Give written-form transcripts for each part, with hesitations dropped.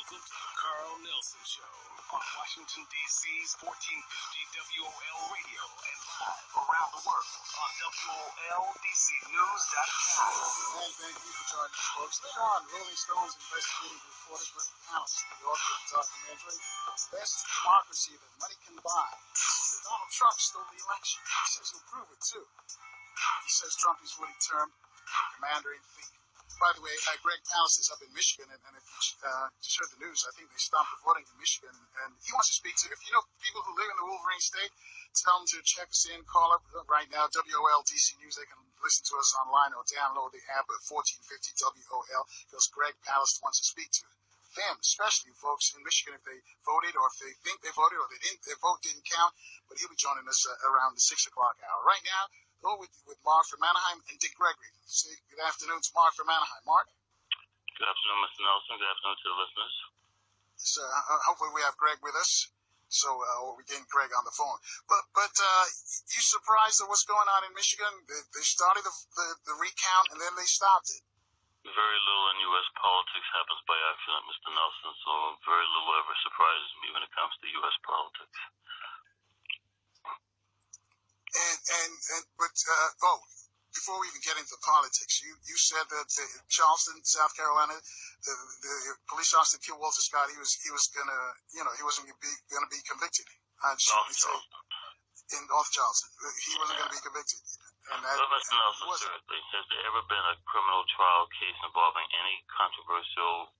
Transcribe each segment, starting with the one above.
Welcome to the Carl Nelson Show on Washington, D.C.'s 1450 WOL Radio and live around the world on WOLDCnews.com. And thank you for joining us, folks. Later on, Rolling Stones investigative reporter Gregory Global Watch, the author of the documentary, Best Democracy That Money Can Buy. Says Donald Trump stole the election. He says he'll prove it, too. He says Trump is what he termed commander in thief. By the way, Greg Palace is up in Michigan, and if you just heard the news, I think they stopped the voting in Michigan, and he wants to speak to, if you know people who live in the Wolverine State, tell them to check us in, call up right now, WOLDC News. They can listen to us online or download the app at 1450 WOL, because Greg Palace wants to speak to them, especially folks in Michigan, if they voted or if they think they voted or their vote didn't count, but he'll be joining us around the 6 o'clock hour. Right now, go with Mark from Anaheim and Dick Gregory. Say good afternoon to Mark from Anaheim. Mark? Good afternoon, Mr. Nelson. Good afternoon to the listeners. So, hopefully we have Greg with us. So we're getting Greg on the phone. But you surprised at what's going on in Michigan? They started the recount and then they stopped it. Very little in U.S. politics happens by accident, Mr. Nelson, so very little ever surprises me when it comes to U.S. politics. Before we even get into politics, you said that Charleston, South Carolina, the police officer killed Walter Scott. He wasn't gonna be convicted. In North Charleston, he wasn't gonna be convicted. But Mr. Nelson, seriously, has there ever been a criminal trial case involving any controversial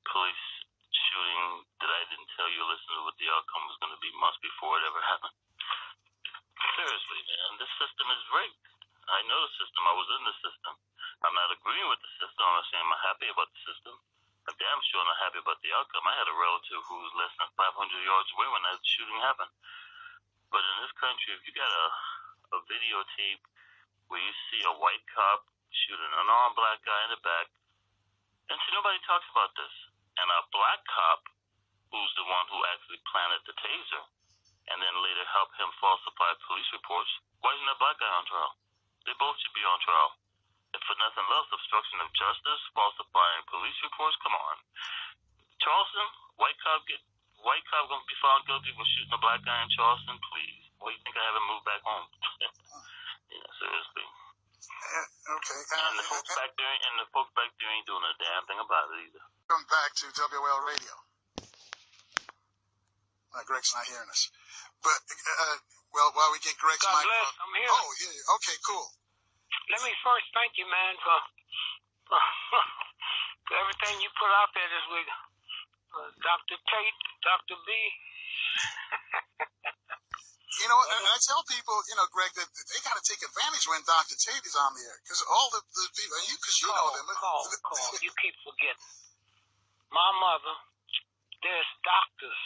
police shooting that I didn't tell you, listen to what the outcome was going to be months before it ever happened? Seriously, man, this system is rigged. I know the system. I was in the system. I'm not agreeing with the system. I'm not saying I'm happy about the system. I'm damn sure I'm not happy about the outcome. I had a relative who was less than 500 yards away when that shooting happened. But in this country, if you got a videotape where you see a white cop shoot an unarmed black guy in the back, and see, nobody talks about this. And a black cop, who's the one who actually planted the taser, and then later helped him falsify police reports, why isn't that black guy on trial? They both should be on trial. If for nothing else, obstruction of justice, falsifying police reports, come on. Charleston, white cop gonna be found guilty for shooting a black guy in Charleston, please. Why do you think I haven't moved back home? Yeah, seriously. Okay. And the folks back there ain't doing a damn thing about it either. Come back to WL Radio. Greg's not hearing us. But, while we get Greg's God microphone. bless, I'm here. Oh, yeah. Okay, cool. Let me first thank you, man, for everything you put out there this week. Dr. Tate, Dr. B. You know, and I tell people, Greg, that they got to take advantage when Dr. Tate is on the air. Because all the people, because you know them. Call. You keep forgetting. My mother, there's doctors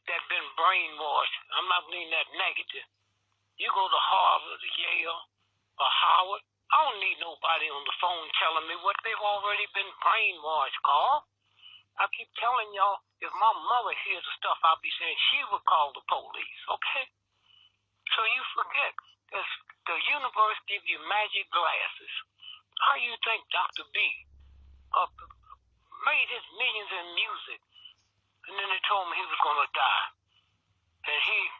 that been brainwashed. I'm not meaning that negative. You go to Harvard, Yale, or Howard, I don't need nobody on the phone telling me what they've already been brainwashed, Carl. I keep telling y'all, if my mother hears the stuff I'll be saying, she would call the police, okay? So you forget, the universe give you magic glasses. How you think Dr. B made his millions in music, and then they told me he was going to die. And he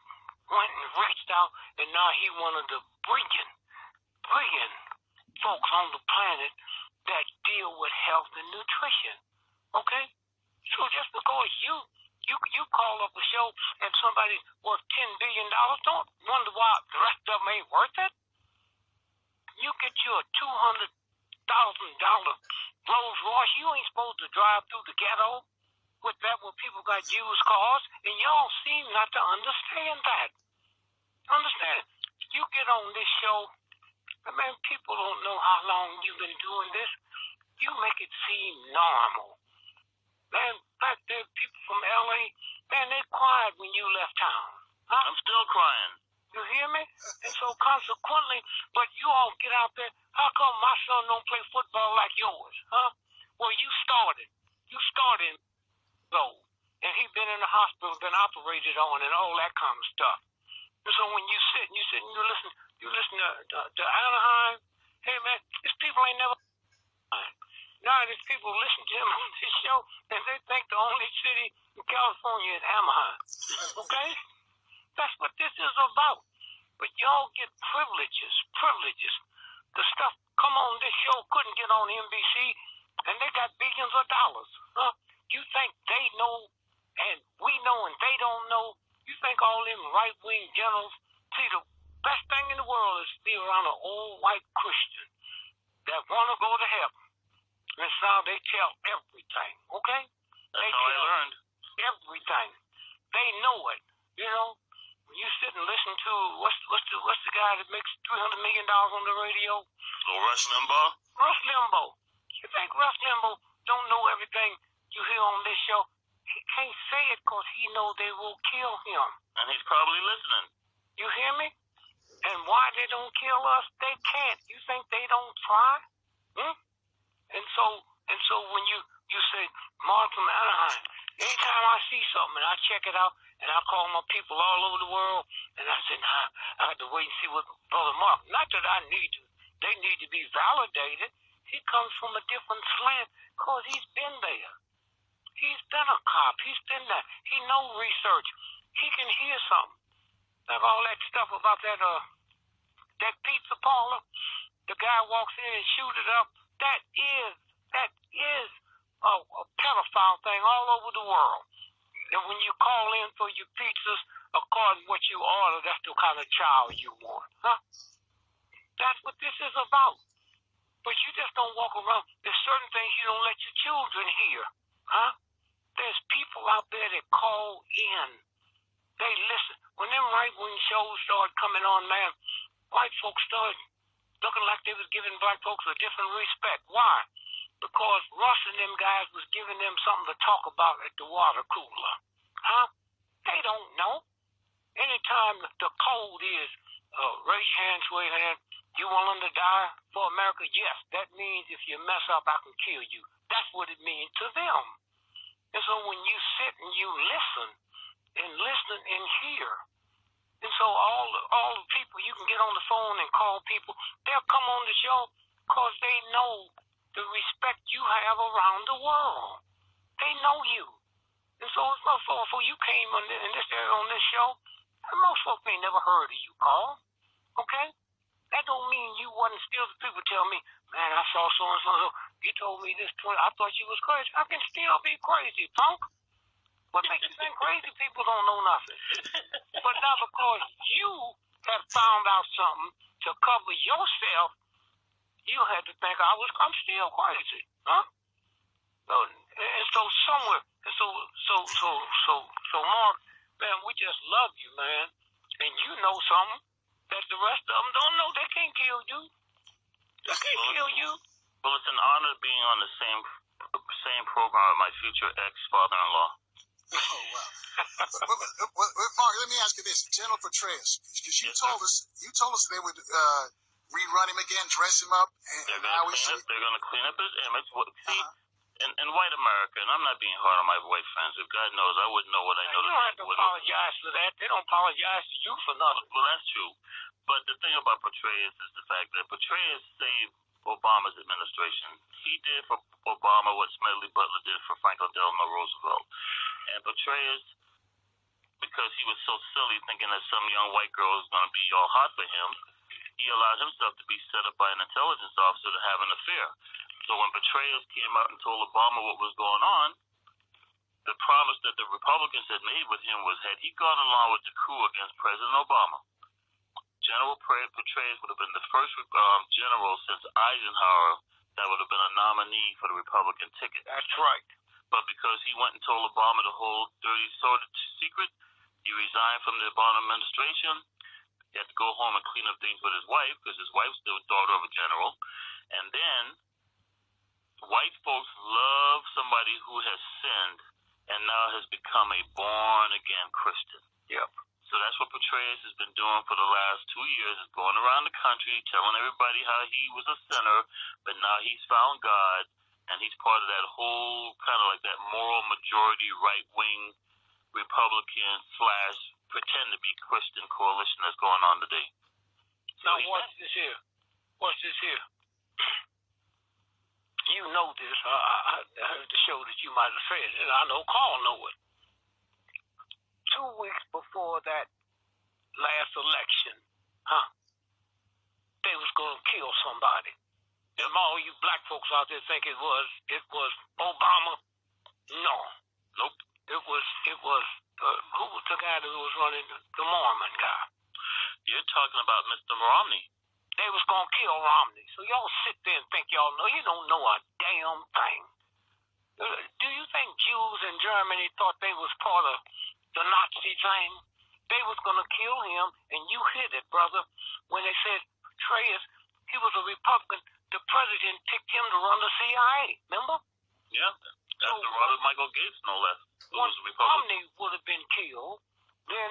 went and reached out, and now he one of the brilliant folks on the planet that deal with health and nutrition. Okay? So just because you call up a show and somebody's worth $10 billion, don't wonder why the rest of them ain't worth it. You get you a $200,000 Rolls Royce, you ain't supposed to drive through the ghetto with that where people got used cars, and y'all seem not to understand that. Understand? You get on this show, and man, people don't know how long you've been doing this. You make it seem normal. Man, back there, people from L.A., man, they cried when you left town. Huh? I'm still crying. You hear me? And so consequently, but you all get out there, how come my son don't play football like yours? Huh? Well, you started though. And he been in the hospital, been operated on and all that kind of stuff. And so when you sit and you listen to Anaheim, hey man, these people ain't never Now there's people listen to him on this show, and they think the only city in California is Anaheim. Okay? That's what this is about. But y'all get privileges. The stuff come on this show couldn't get on NBC, and they got billions of dollars. Huh? You think they know, and we know, and they don't know? You think all them right-wing generals, see, the best thing in the world is to be around an old white Christian that want to go to heaven. And so they tell everything, okay? That's how I learned. Everything. They know it, you know? When you sit and listen to, what's the guy that makes $300 million on the radio? Oh, Rush Limbaugh? Rush Limbaugh. You think Rush Limbaugh don't know everything you hear on this show? He can't say it because he knows they will kill him. And he's probably listening. You hear me? And why they don't kill us? They can't. You think they don't try? And so when you say, Mark from Anaheim, anytime I see something and I check it out and I call my people all over the world and I say, nah, I have to wait and see what Brother Mark, not that I need to, they need to be validated. He comes from a different slant because he's been there. He's been a cop. He's been there. He knows research. He can hear something. Like all that stuff about that pizza parlor, the guy walks in and shoots it up. That is a pedophile thing all over the world. And when you call in for your pizzas, according to what you order, that's the kind of child you want, huh? That's what this is about. But you just don't walk around. There's certain things you don't let your children hear, huh? There's people out there that call in. They listen. When them right-wing shows started coming on, man, white folks started looking like they was giving black folks a different respect. Why? Because Russ and them guys was giving them something to talk about at the water cooler. Huh? They don't know. Anytime the code is, raise your hand, sway your hand, you willing to die for America? Yes. That means if you mess up, I can kill you. That's what it means to them. And so when you sit and you listen and hear, and so all the people, you can get on the phone and call people, they'll come on the show because they know the respect you have around the world. They know you. And so it's not for you came in this area on this show, and most folks ain't never heard of you, Carl. Okay? That don't mean you wasn't still the people tell me, man, I saw so-and-so, you told me this, I thought you was crazy. I can still be crazy, punk. What makes you think crazy people don't know nothing? But now because you have found out something to cover yourself, you had to think I'm still crazy, huh? And so somewhere, so Mark, man, we just love you, man, and you know something that the rest of them don't know. They can't kill you. They can't kill you. Well, it's an honor being on the same program with my future ex-father-in-law. Oh, wow. well, Mark, let me ask you this. General Petraeus, because you told us they would rerun him again, dress him up, and now they're going to clean up his image. See, in white America, and I'm not being hard on my white friends, if God knows, I wouldn't know what I know. You don't have to apologize for that. They don't apologize to you for nothing. Well, that's true. But the thing about Petraeus is the fact that Petraeus saved Obama's administration. He did for Obama what Smedley Butler did for Franklin Delano Roosevelt. And Petraeus, because he was so silly thinking that some young white girl was going to be all hot for him, he allowed himself to be set up by an intelligence officer to have an affair. So when Petraeus came out and told Obama what was going on, the promise that the Republicans had made with him was, had he gone along with the coup against President Obama, General Petraeus would have been the first general since Eisenhower that would have been a nominee for the Republican ticket. That's right. But because he went and told Obama to hold dirty sordid secret, he resigned from the Obama administration. He had to go home and clean up things with his wife, because his wife's still daughter of a general. And then white folks love somebody who has sinned and now has become a born-again Christian. Yep. So that's what Petraeus has been doing for the last 2 years, is going around the country telling everybody how he was a sinner, but now he's found God, and he's part of that whole kind of like that moral majority right-wing Republican / pretend to be Christian coalition that's going on today. So now watch this here. you know this. I heard the show that you might have said it, and I know Carl know it. 2 weeks before that last election, they was going to kill somebody. And all you black folks out there think it was Obama. No. Nope. It was who was the guy that was running, the Mormon guy? You're talking about Mr. Romney. They was going to kill Romney. So y'all sit there and think y'all know. You don't know a damn thing. Do you think Jews in Germany thought they was part of the Nazi thing? They was going to kill him, and you hit it, brother, when they said Petraeus, he was a Republican. The president picked him to run the CIA. Remember? Yeah. After Robert Michael Gates, no less. Who was a Republican. Romney would have been killed. Then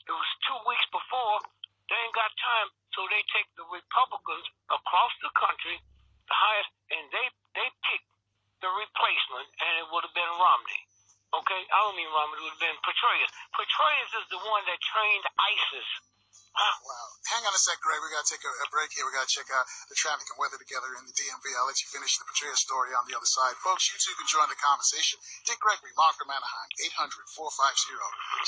it was 2 weeks before. They ain't got time, so they take the Republicans across the country, the highest, and they pick the replacement, and it would have been Romney. Okay? I don't mean Romney, it would have been Petraeus. Petraeus is the one that trained ISIS. Wow. Hang on a sec, Greg. We got to take a break here. We got to check out the traffic and weather together in the DMV. I'll let you finish the Petraeus story on the other side. Folks, you too can join the conversation. Dick Gregory, Mark from Anaheim,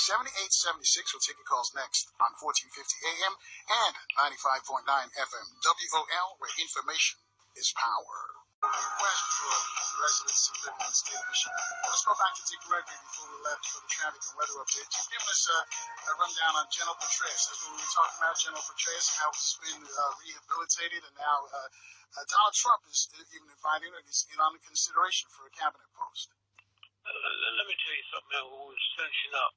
800-450-7876. We'll take your calls next on 1450 AM and 95.9 FM WOL, where information is power. Question for the residents who live in the state of Michigan. Let's go back to Dick Gregory before we left for the traffic and weather update. You've given us a rundown on General Petraeus. That's what we were talking about, General Petraeus, how he's been rehabilitated, and now Donald Trump is even inviting him, and he's in on the consideration for a cabinet post. Let me tell you something else who is finishing up.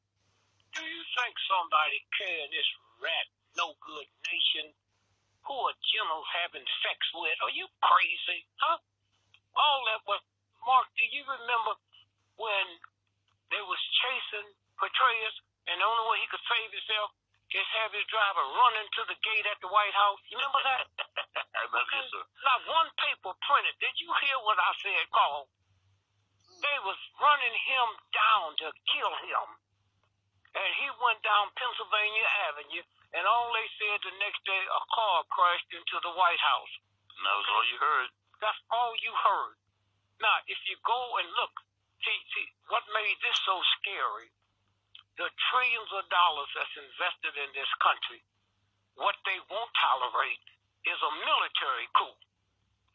Do you think somebody care in this rat, no good nation who are generals having sex with? Are you crazy? Huh? All that was, Mark, do you remember when they was chasing Petraeus and the only way he could save himself is have his driver run into the gate at the White House? You remember that? I remember, yes, sir. Not one paper printed. Did you hear what I said, Carl? They was running him down to kill him. And he went down Pennsylvania Avenue, and all they said the next day, a car crashed into the White House. And that was all you heard. That's all you heard. Now, if you go and look, see, what made this so scary, the trillions of dollars that's invested in this country, what they won't tolerate is a military coup.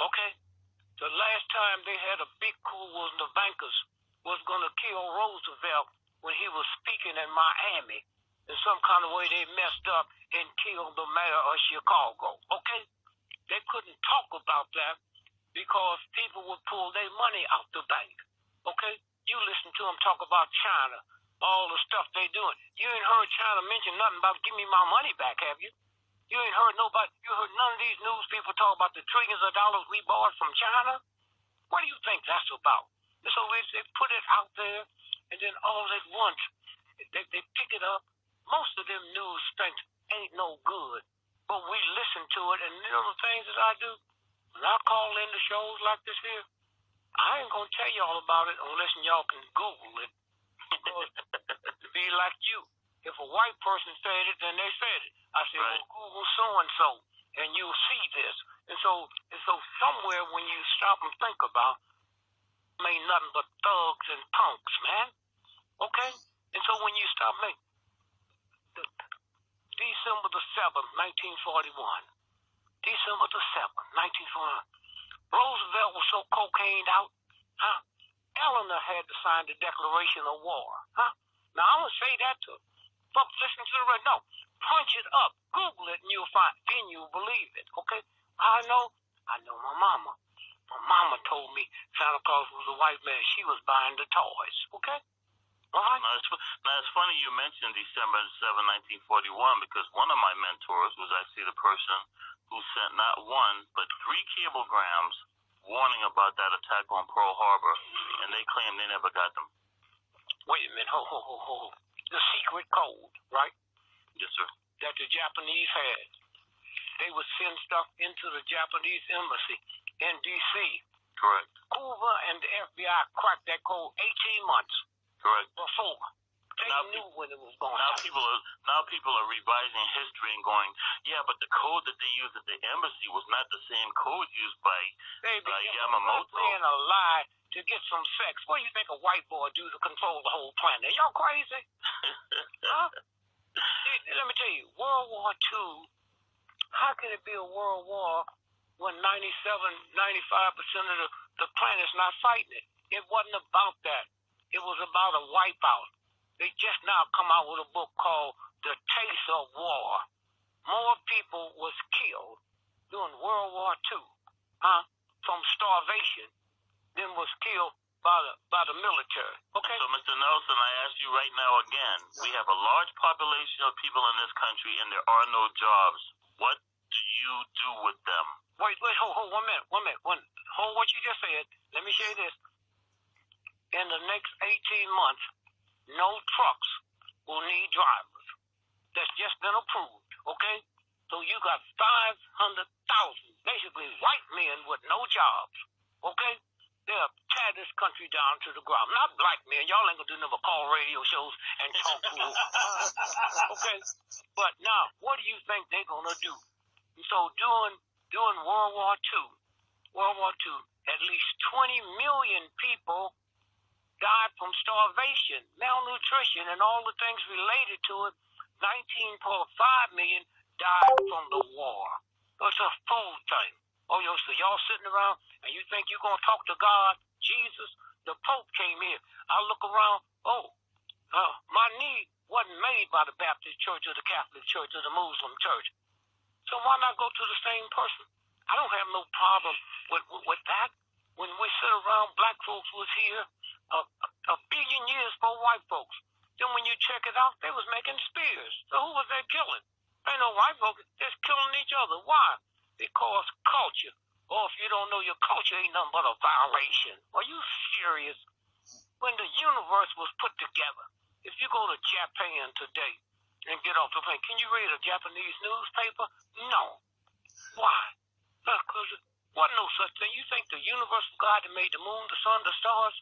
Okay? The last time they had a big coup was the bankers was going to kill Roosevelt when he was speaking in Miami. In some kind of way, they messed up and killed the mayor of Chicago. Okay? They couldn't talk about that because people would pull their money out the bank. Okay? You listen to them talk about China, all the stuff they doing. You ain't heard China mention nothing about give me my money back, have you? You ain't heard nobody, you heard none of these news people talk about the trillions of dollars we borrowed from China? What do you think that's about? So they put it out there, and then all at once, they pick it up. Most of them news things ain't no good, but we listen to it, and you know the things that I do? When I call in the shows like this here, I ain't going to tell y'all about it unless y'all can Google it. Because to be like you, if a white person said it, then they said it. I said, right. Well, Google so-and-so, and you'll see this. And so somewhere when you stop and think about it, ain't nothing but thugs and punks, man. Okay? And so when you stop December the 7th, 1941. December the 7th, 1941. Roosevelt was so cocained out, huh? Eleanor had to sign the Declaration of War, huh? Now, I'm going to say that to folks listening to the radio. No, punch it up. Google it, and you'll find it. Then you'll believe it, okay? I know my mama. My mama told me Santa Claus was a white man. She was buying the toys, okay? All right? Now, it's funny you mentioned December 7, 1941, because one of my mentors was actually the person who sent not one, but 3 cablegrams warning about that attack on Pearl Harbor, and they claim they never got them. Wait a minute, ho. The secret code, right? Yes, sir. That the Japanese had. They would send stuff into the Japanese embassy in D.C. Correct. Hoover and the FBI cracked that code 18 months. Correct. Before. knew when it was going now on. People are revising history and going, yeah, but the code that they used at the embassy was not the same code used by Yamamoto. Saying a lie to get some sex. What do you think a white boy do to control the whole planet? Y'all crazy? Huh? Let me tell you, World War II, how can it be a world war when 95% of the planet's not fighting it? It wasn't about that. It was about a wipeout. They just now come out with a book called The Taste of War. More people was killed during World War II, from starvation than was killed by the military. Okay? So, Mr. Nelson, I ask you right now again, we have a large population of people in this country and there are no jobs. What do you do with them? Wait, hold 1 minute. Hold what you just said. Let me say this. In the next 18 months, no trucks will need drivers. That's just been approved, okay? So you got 500,000, basically white men with no jobs, okay? They'll tear this country down to the ground. Not black men. Y'all ain't gonna do nothing but call radio shows and talk cool. Okay? But now, what do you think they're gonna do? And so during World War II, at least 20 million people died from starvation, malnutrition, and all the things related to it. 19.5 million died from the war. It's a food thing. Oh, so y'all sitting around and you think you're going to talk to God, Jesus? The Pope came here. I look around, my knee wasn't made by the Baptist Church or the Catholic Church or the Muslim Church. So why not go to the same person? I don't have no problem with that. When we sit around, black folks was here a billion years before white folks. Then when you check it out, they was making spears. So who was they killing? Ain't no white folks, just killing each other. Why? Because culture. Or if you don't know your culture, ain't nothing but a violation. Are you serious? When the universe was put together, if you go to Japan today and get off the plane, can you read a Japanese newspaper? No. Why? Because there wasn't no such thing. You think the universal God that made the moon, the sun, the stars,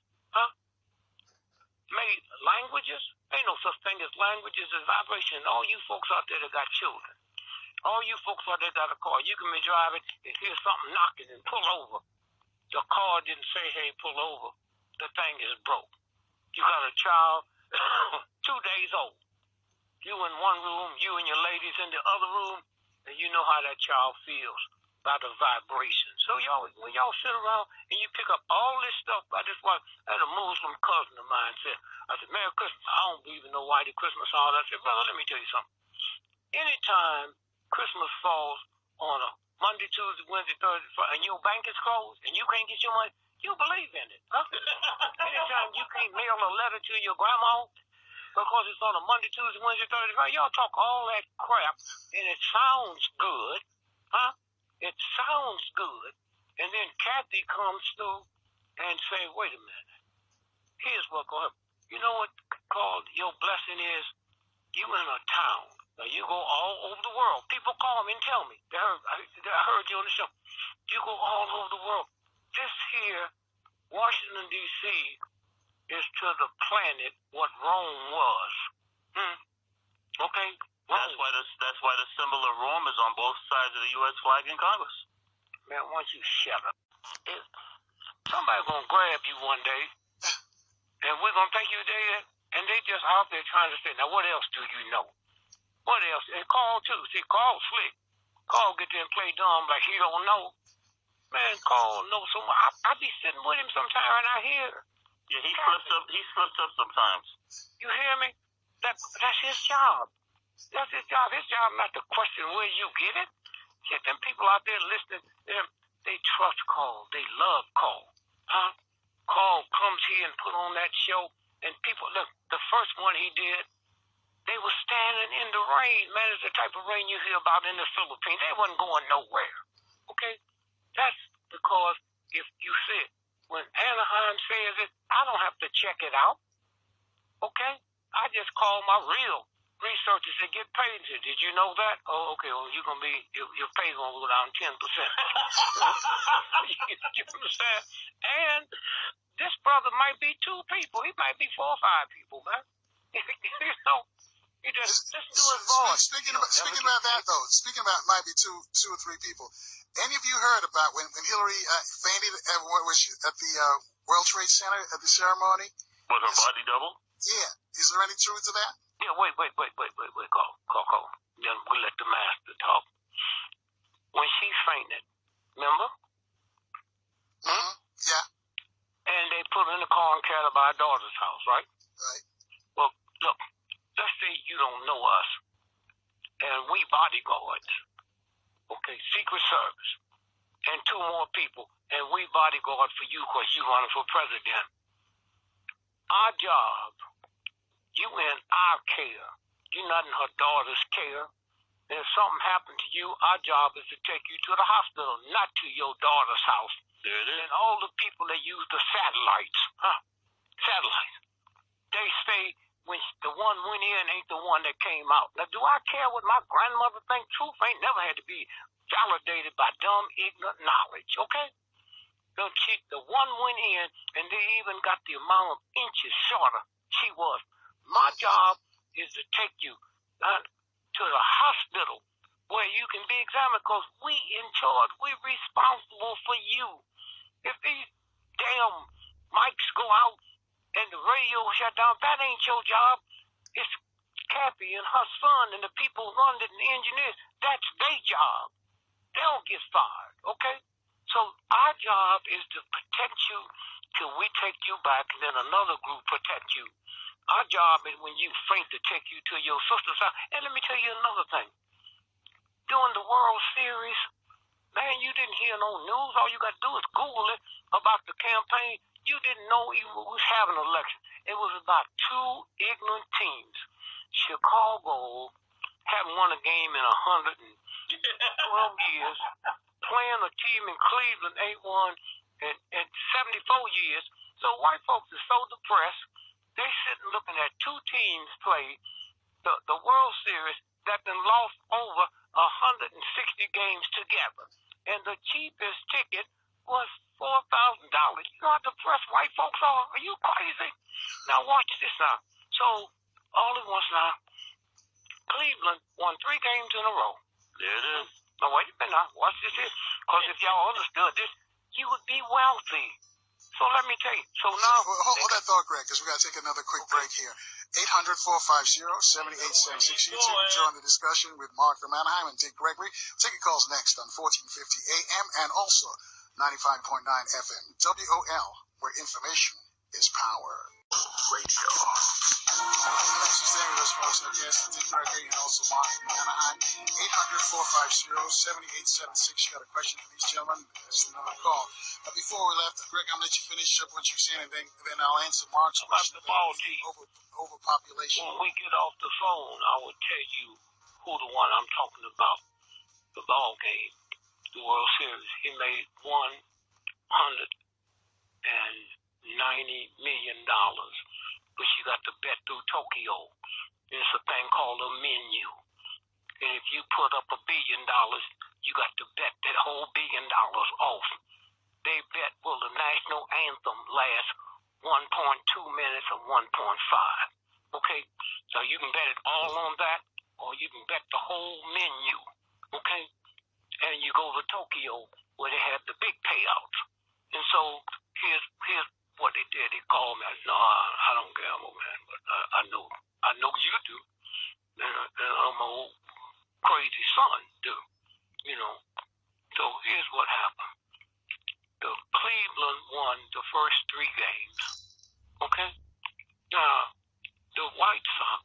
made languages? Ain't no such thing as languages as vibration. All you folks out there that got children, all you folks out there got a car, you can be driving and hear something knocking and pull over. The car didn't say, hey, pull over. The thing is broke. You got a child 2 days old. You in one room, you and your ladies in the other room, and you know how that child feels by the vibration. So when y'all sit around and you pick up all this stuff, I just watched, I had a Muslim cousin of mine said, I said, Merry Christmas. I don't believe in no whitey Christmas and all that. I said, brother, let me tell you something. Anytime Christmas falls on a Monday, Tuesday, Wednesday, Thursday, Friday, and your bank is closed and you can't get your money, you believe in it. Huh? Anytime you can't mail a letter to your grandma because it's on a Monday, Tuesday, Wednesday, Thursday, Friday, y'all talk all that crap and it sounds good, huh? It sounds good. And then Kathy comes through and say, wait a minute. Here's what going on. You know what called your blessing is? You in a town. Now you go all over the world. People call me and tell me. I heard you on the show. You go all over the world. This here, Washington, D.C., is to the planet what Rome was. Okay? That's why the symbol of Rome is on both sides of the U.S. flag in Congress. Man, why don't you shut up? Somebody's going to grab you one day, and we're going to take you there, and they just out there trying to say, now what else do you know? What else? And Carl, too. See, Carl slick. Carl get there and play dumb like he don't know. Man, Carl knows so much. I be sitting with him sometime and I hear. Yeah, he slips up sometimes. You hear me? That's his job. That's his job. His job not to question where you get it. Get them people out there listening. They trust Carl. They love Carl. Huh? Carl comes here and put on that show. And people, look, the first one he did, they were standing in the rain. Man, it's the type of rain you hear about in the Philippines. They wasn't going nowhere. Okay? That's because if you sit, when Anaheim says it, I don't have to check it out. Okay? I just call my real researchers that get paid. And say, did you know that? Oh, okay. Well, you're going to be, your pay's going to go down 10%. You understand? And this brother might be 2 people. He might be 4 or 5 people, man. You know, you just do it for us. Speaking about that though, might be two or three people. Any of you heard about when Hillary fainted at the World Trade Center at the ceremony? Was her body double? Yeah. Is there any truth to that? Yeah, wait. Call. Then we let the master talk. When she fainted, remember? Mm-hmm. Yeah. And they put her in the car and carried her by her daughter's house, right? Right. Well, look, let's say you don't know us, and we bodyguards, okay, Secret Service, and two more people, and we bodyguard for you because you running for president. Our job, you in our care. You're not in her daughter's care. And if something happened to you, our job is to take you to the hospital, not to your daughter's house. There it is. And all the people that use the satellites, they say when the one went in ain't the one that came out. Now, do I care what my grandmother thinks? Truth ain't never had to be validated by dumb, ignorant knowledge, okay? The one went in, and they even got the amount of inches shorter she was. My job is to take you to the hospital where you can be examined because we in charge. We're responsible for you. If these damn mics go out and the radio shut down, that ain't your job. It's Cappy and her son and the people who run it and the engineers. That's their job. They don't get fired, okay? So our job is to protect you till we take you back and then another group protect you. Our job is when you faint to take you to your sister's house. And let me tell you another thing. During the World Series, man, you didn't hear no news. All you got to do is Google it about the campaign. You didn't know even we was having an election. It was about two ignorant teams. Chicago hadn't won a game in 112 years. Playing a team in Cleveland ain't won in 74 years. So white folks are so depressed. They sitting looking at two teams play the World Series that been lost over 160 games together. And the cheapest ticket was $4,000. You know how depressed white folks are? Are you crazy? Now watch this now. So all at once now, Cleveland won 3 games in a row. There it is. Now wait a minute now. Watch this here. Because if y'all understood this, you would be wealthy. So let me tell you. So now... Hold that thought, Greg, because we got to take another quick break here. 800-450-7876. You two can join the discussion with Mark from Anaheim and Dick Gregory. Take your calls next on 1450 AM and also 95.9 FM. WOL, where information is power. Radio. Thanks for staying with us, folks. Our guest, Dick Gregory, and also Mark from Anaheim. 800-450-7876. You got a question for these gentlemen? That's another call. Before we left, Greg, I'm going to let you finish up what you're saying, and then I'll answer Mark's question about overpopulation. When we get off the phone, I will tell you who the one I'm talking about. The ball game, the World Series. He made $190 million. But you got to bet through Tokyo. And it's a thing called a menu. And if you put up $1 billion, you got to bet that whole $1 billion off. They bet will the national anthem last 1.2 minutes or 1.5. Okay? So you can bet it all on that, or you can bet the whole menu. Okay? And you go to Tokyo where they have the big payouts. And so here's what they did. They called me. I said, no, I don't gamble, man, but I know you do. And my old crazy son do. You know. So here's what happened. The Cleveland won the first 3 games. Okay? Now, the White Sox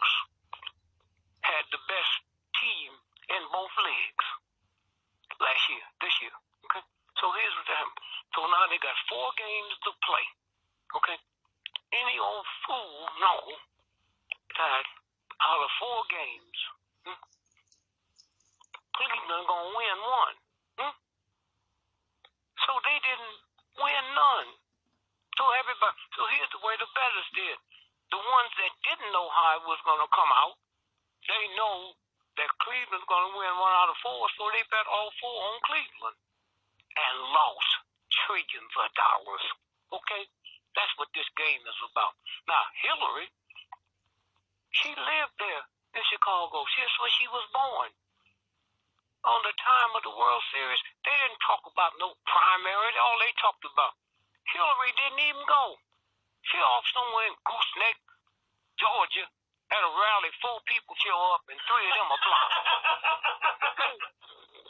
had the best team in both leagues this year. Okay? So here's what happened. So now they got 4 games to play. Okay? Any old fool know that out of 4 games, Cleveland gonna win 1. So they didn't win none. So here's the way the bettors did. The ones that didn't know how it was gonna come out, they know that Cleveland's gonna win 1 out of 4, so they bet all 4 on Cleveland and lost trillions of dollars. Okay? That's what this game is about. Now, Hillary She lived there in Chicago. That's where she was born. On the time of the World Series, they didn't talk about no primary. All they talked about, Hillary didn't even go. She off somewhere in Gooseneck, Georgia, at a rally. 4 people show up, and 3 of them are blind.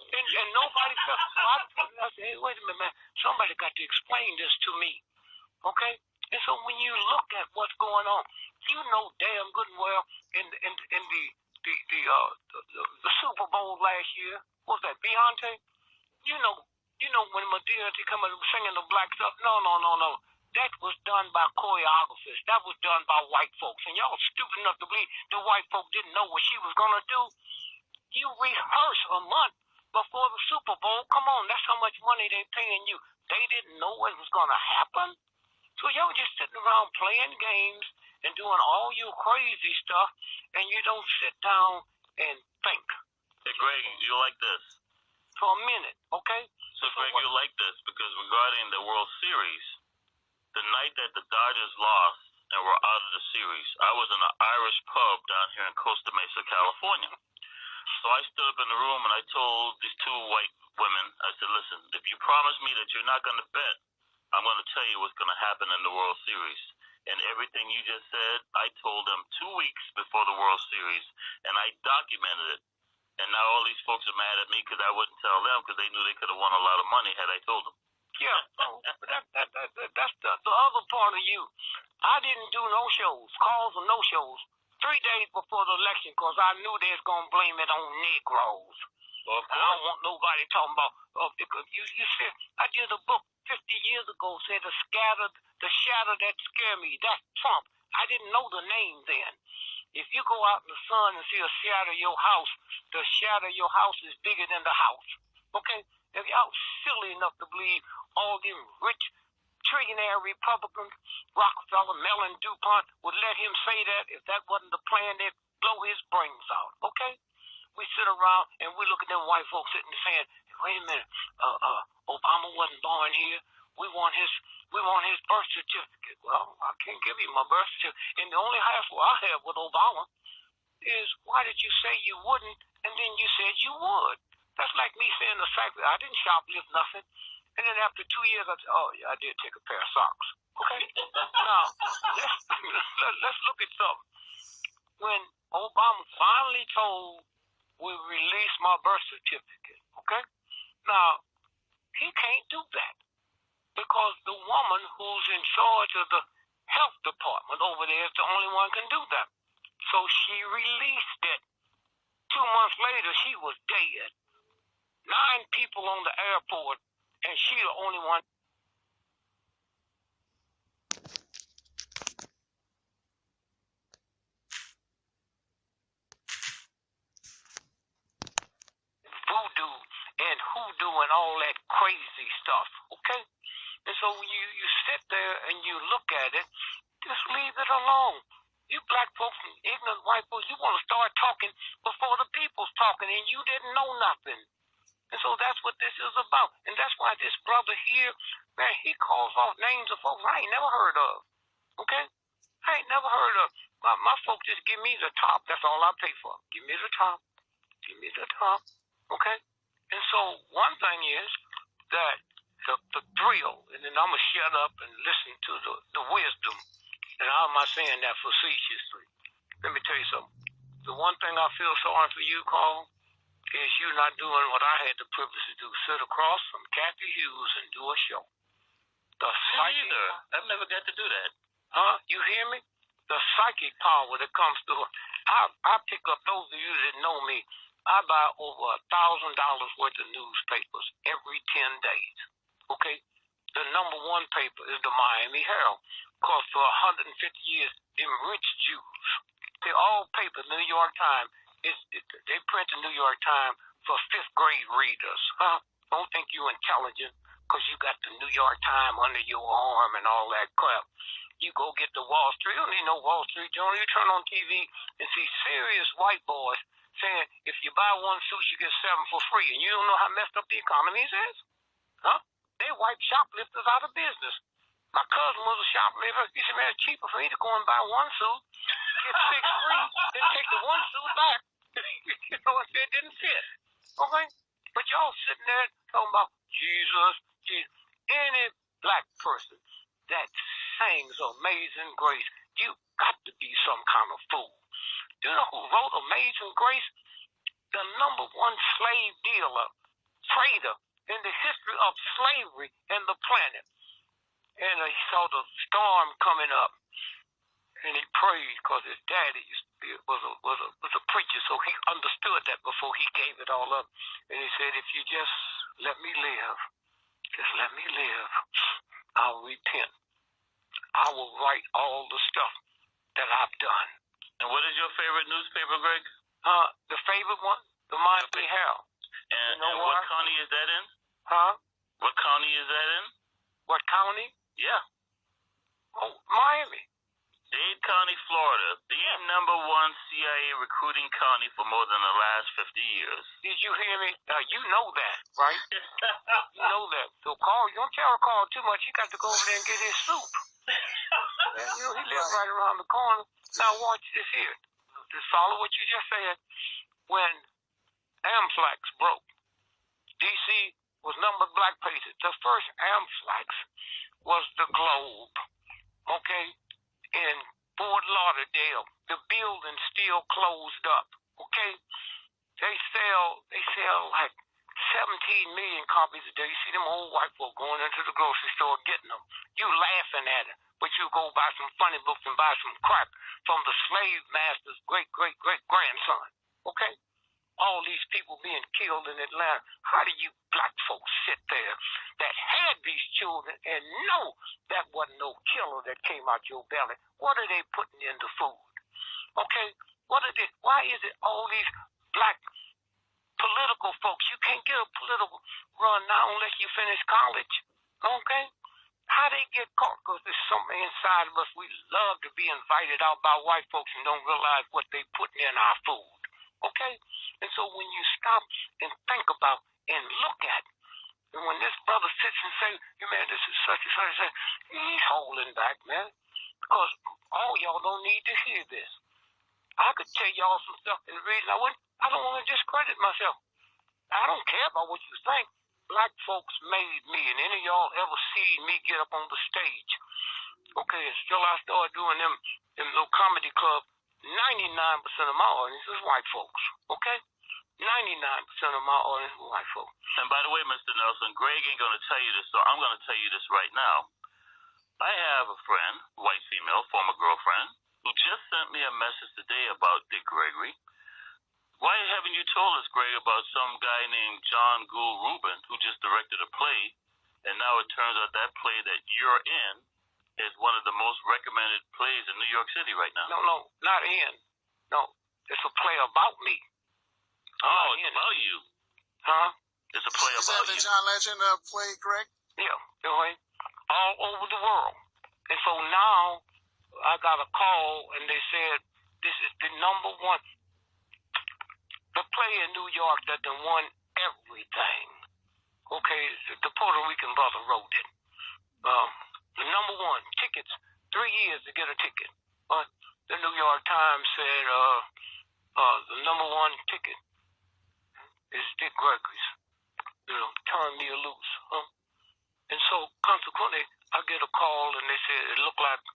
and nobody felt. So I said, hey, wait a minute, man. Somebody got to explain this to me, okay? And so when you look at what's going on, you know damn good and well in the Super Bowl last year, what was that, Beyonce? You know when Medea come and singing the black stuff. No. That was done by choreographers. That was done by white folks. And y'all stupid enough to believe the white folk didn't know what she was gonna do. You rehearse a month before the Super Bowl. Come on, that's how much money they paying you. They didn't know what was gonna happen. So y'all just sitting around playing games and doing all your crazy stuff, and you don't sit down and think. Hey, Greg, you like this? For a minute, okay? So Greg, you like this because regarding the World Series, the night that the Dodgers lost and were out of the series, I was in an Irish pub down here in Costa Mesa, California. So I stood up in the room and I told these 2 white women, I said, listen, if you promise me that you're not going to bet, I'm going to tell you what's going to happen in the World Series. And everything you just said, I told them 2 weeks before the World Series, and I documented it. And now all these folks are mad at me because I wouldn't tell them because they knew they could have won a lot of money had I told them. Yeah, that's the other part of you. I didn't do no shows, calls or no shows, 3 days before the election because I knew they was going to blame it on Negroes. Well, I don't want nobody talking about, because you said, I did a book 50 years ago, said the shadow that scared me, that's Trump. I didn't know the name then. If you go out in the sun and see a shadow of your house, the shadow of your house is bigger than the house. Okay? If y'all silly enough to believe all them rich trillionaire Republicans, Rockefeller, Mellon, DuPont, would let him say that if that wasn't the plan, they'd blow his brains out. Okay? We sit around and we look at them white folks sitting saying, wait a minute, Obama wasn't born here. We want his birth certificate. Well, I can't give you my birth certificate. And the only hassle I have with Obama is, why did you say you wouldn't, and then you said you would? That's like me saying the fact that I didn't shoplift nothing, and then after 2 years, I said, oh, yeah, I did take a pair of socks. Okay? Now, let's look at something. When Obama finally told we release my birth certificate, okay? Now, he can't do that because the woman who's in charge of the health department over there is the only one can do that. So she released it. 2 months later, she was dead. 9 people on the airport, and she the only one. Voodoo and hoodoo and all that crazy stuff, okay? And so when you sit there and you look at it, just leave it alone. You black folks and ignorant white folks, you want to start talking before the people's talking, and you didn't know nothing. And so that's what this is about. And that's why this brother here, man, he calls off names of folks I ain't never heard of, okay? I ain't never heard of. My folks just give me the top. That's all I pay for. Give me the top. Give me the top. Okay? And so one thing is that the thrill, and then I'm going to shut up and listen to the wisdom. And I'm not saying that facetiously. Let me tell you something. The one thing I feel sorry for you, Carl, is you not doing what I had the privilege to do. Sit across from Kathy Hughes and do a show. Either. I've never got to do that. Huh? You hear me? The psychic power that comes through. I pick up, those of you that know me, I buy over $1,000 worth of newspapers every 10 days. Okay? The number 1 paper is the Miami Herald. Because for 150 years, them rich Jews, they all papers, the New York Times, they print the New York Times for 5th grade readers. Huh? Don't think you're intelligent because you got the New York Times under your arm and all that crap. You go get the Wall Street. You don't need no Wall Street Journal. You turn on TV and see serious white boys saying, if you buy 1 suit, you get 7 for free. And you don't know how messed up the economy is? Huh? They wipe shoplifters out of business. My cousin was a shoplifter. He said, man, it's cheaper for me to go and buy 1 suit get 6'3", then take the one suit back. You know, if it didn't fit. Okay? But y'all sitting there talking about Jesus. Any black person that sings Amazing Grace, you got to be some kind of fool. Do you know who wrote Amazing Grace? The #1 slave dealer, trader in the history of slavery in the planet. And he saw the storm coming up, and he prayed because his daddy was a preacher, so he understood that before he gave it all up. And he said, if you just let me live, I'll repent. I will write all the stuff that I've done. And what is your favorite newspaper, Greg? The favorite one? The Miami Herald. And, you know and what county is that in? Huh? What county is that in? What county? Yeah. Oh, Miami. Dade County, Florida, the #1 CIA recruiting county for more than the last 50 years. Did you hear me? You know that, right? You know that. So Carl, you don't tell Carl too much. You got to go over there and get his soup. You know, he lives right around the corner. Now watch this here. Just follow what you just said. When Amflax broke, D.C. was numbered black places. The first Amflax was the Globe. Okay? In Fort Lauderdale, the building still closed up. Okay, they sell like 17 million copies a day. You see them old white folk going into the grocery store getting them. You laughing at it, but you go buy some funny books and buy some crap from the slave master's great grandson. Okay, all these people being killed in Atlanta. How do you black folks sit there that had these children and know that wasn't no killer that came out your belly? What are they putting in the food? Okay? Why is it all these black political folks, you can't get a political run now unless you finish college? Okay? How they get caught? Because there's something inside of us. We love to be invited out by white folks and don't realize what they putting in our food. Okay? And so when you stop and think about and look at it, and when this brother sits and says, hey, man, this is such and such, he's holding back, man. Because all y'all don't need to hear this. I could tell y'all some stuff in the reason I don't want to discredit myself. I don't care about what you think. Black folks made me, and any of y'all ever see me get up on the stage. Okay, until I started doing them little comedy club, 99% of my audience is white folks. Okay? 99% of my audience is white folks. And by the way, Mr. Nelson, Greg ain't going to tell you this, so I'm going to tell you this right now. I have a friend, white female, former girlfriend, who just sent me a message today about Dick Gregory. Why haven't you told us, Greg, about some guy named John Gould Rubin who just directed a play, and now it turns out that play that you're in is one of the most recommended plays in New York City right now? No, not in. No, it's a play about me. Oh, it's about you. Huh? It's a play about you. Is that the John Legend play, Greg? Yeah, all over the world. And so now I got a call, and they said, this is the #1. The play in New York that done won everything. Okay, the Puerto Rican brother wrote it. The #1 tickets, 3 years to get a ticket. The New York Times said the #1 ticket is Dick Gregory's. Turn me loose. And so consequently, I get a call, and they said it looked like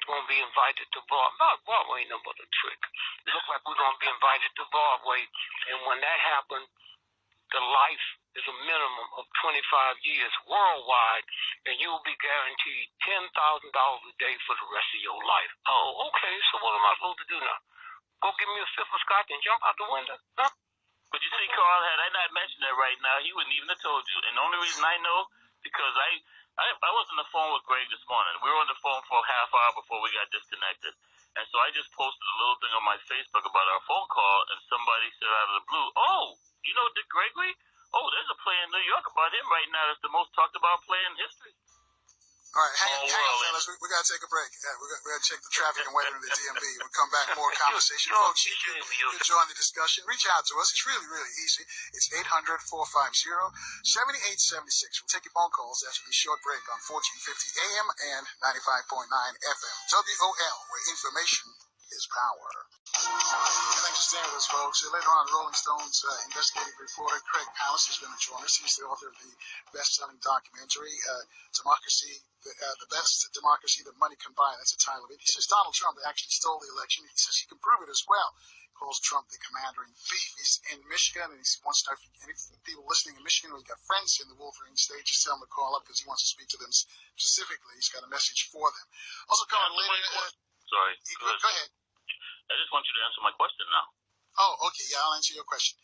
we're going to be invited to Broadway. Not Broadway, no but a trick. It looked like we're going to be invited to Broadway, and when that happened, the life is a minimum of 25 years worldwide, and you'll be guaranteed $10,000 a day for the rest of your life. Oh, okay, so what am I supposed to do now? Go give me a sip of scotch and jump out the window? Huh? But you see, Carl, had I not mentioned that right now, he wouldn't even have told you. And the only reason I know, because I was on the phone with Greg this morning. We were on the phone for a half hour before we got disconnected. And so I just posted a little thing on my Facebook about our phone call, and somebody said out of the blue, oh, you know Dick Gregory? Oh, there's a play in New York about him right now that's the most talked about play in history. All right, hang on, fellas. We got to take a break. We got to check the traffic and weather in the DMV. We'll come back, more conversation. Folks, you can join the discussion. Reach out to us. It's really, really easy. It's 800-450-7876. We'll take your phone calls after this short break on 1450 AM and 95.9 FM. WOL, where information is power. Thanks for staying with us, folks. Later on, Rolling Stone's investigative reporter Craig Pallas is going to join us. He's the author of the best-selling documentary, Democracy, the Best Democracy That Money Can Buy. That's the title of it. He says Donald Trump actually stole the election. He says he can prove it as well. He calls Trump the commander-in-chief. He's in Michigan, and he wants to know if any people listening in Michigan, we've got friends in the Wolverine state, just tell them to call up because he wants to speak to them specifically. He's got a message for them. Also, coming later. Sorry. Go ahead. I just want you to answer my question now. Oh, okay. Yeah, I'll answer your question.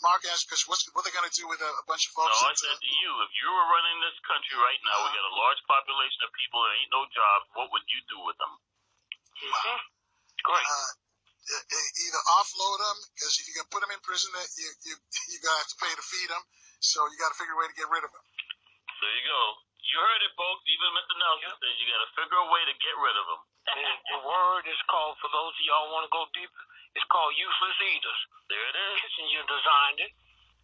Mark asked, because what are they going to do with a bunch of folks? No, I said to you, if you were running this country right now, we got a large population of people, there ain't no jobs, what would you do with them? Great. Either offload them, because if you're going to put them in prison, you're going to have to pay to feed them, so you got to figure a way to get rid of them. There you go. You heard it, folks. Even Mr. Nelson says you got to figure a way to get rid of them. The word is called, for those of y'all want to go deeper, it's called useless eaters. There it is. Kissinger designed it,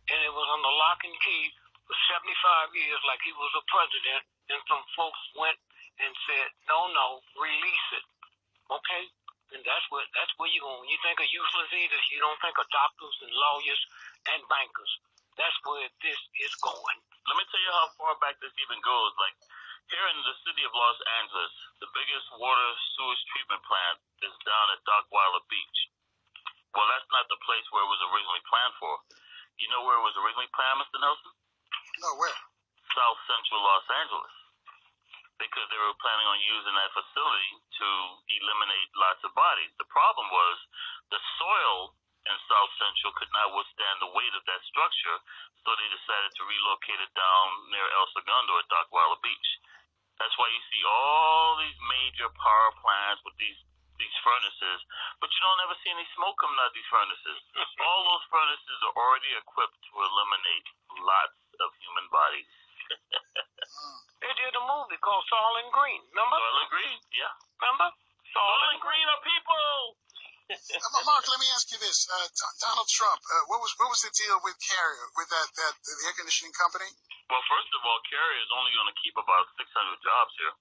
and it was under lock and key for 75 years like he was a president, and some folks went and said, no, release it. Okay? And that's where you're going. When you think of useless eaters, you don't think of doctors and lawyers and bankers. That's where this is going. Let me tell you how far back this even goes. Like, here in the city of Los Angeles, the biggest water sewage treatment plant is down at Dockweiler Beach. Well, that's not the place where it was originally planned for. You know where it was originally planned, Mr. Nelson? No, where? South Central Los Angeles. Because they were planning on using that facility to eliminate lots of bodies. The problem was the soil in South Central could not withstand the weight of that structure, so they decided to relocate it down near El Segundo at Dockweiler Beach. That's why you see all these major power plants with these furnaces, but you don't ever see any smoke coming out of these furnaces. All those furnaces are already equipped to eliminate lots of human bodies. They did a movie called Soylent Green. Remember? Soylent Green, yeah. Remember? Soylent Green are people. Mark, let me ask you this: Donald Trump, what was the deal with Carrier, with that the air conditioning company? Well, first of all, Carrier is only going to keep about 600 jobs here,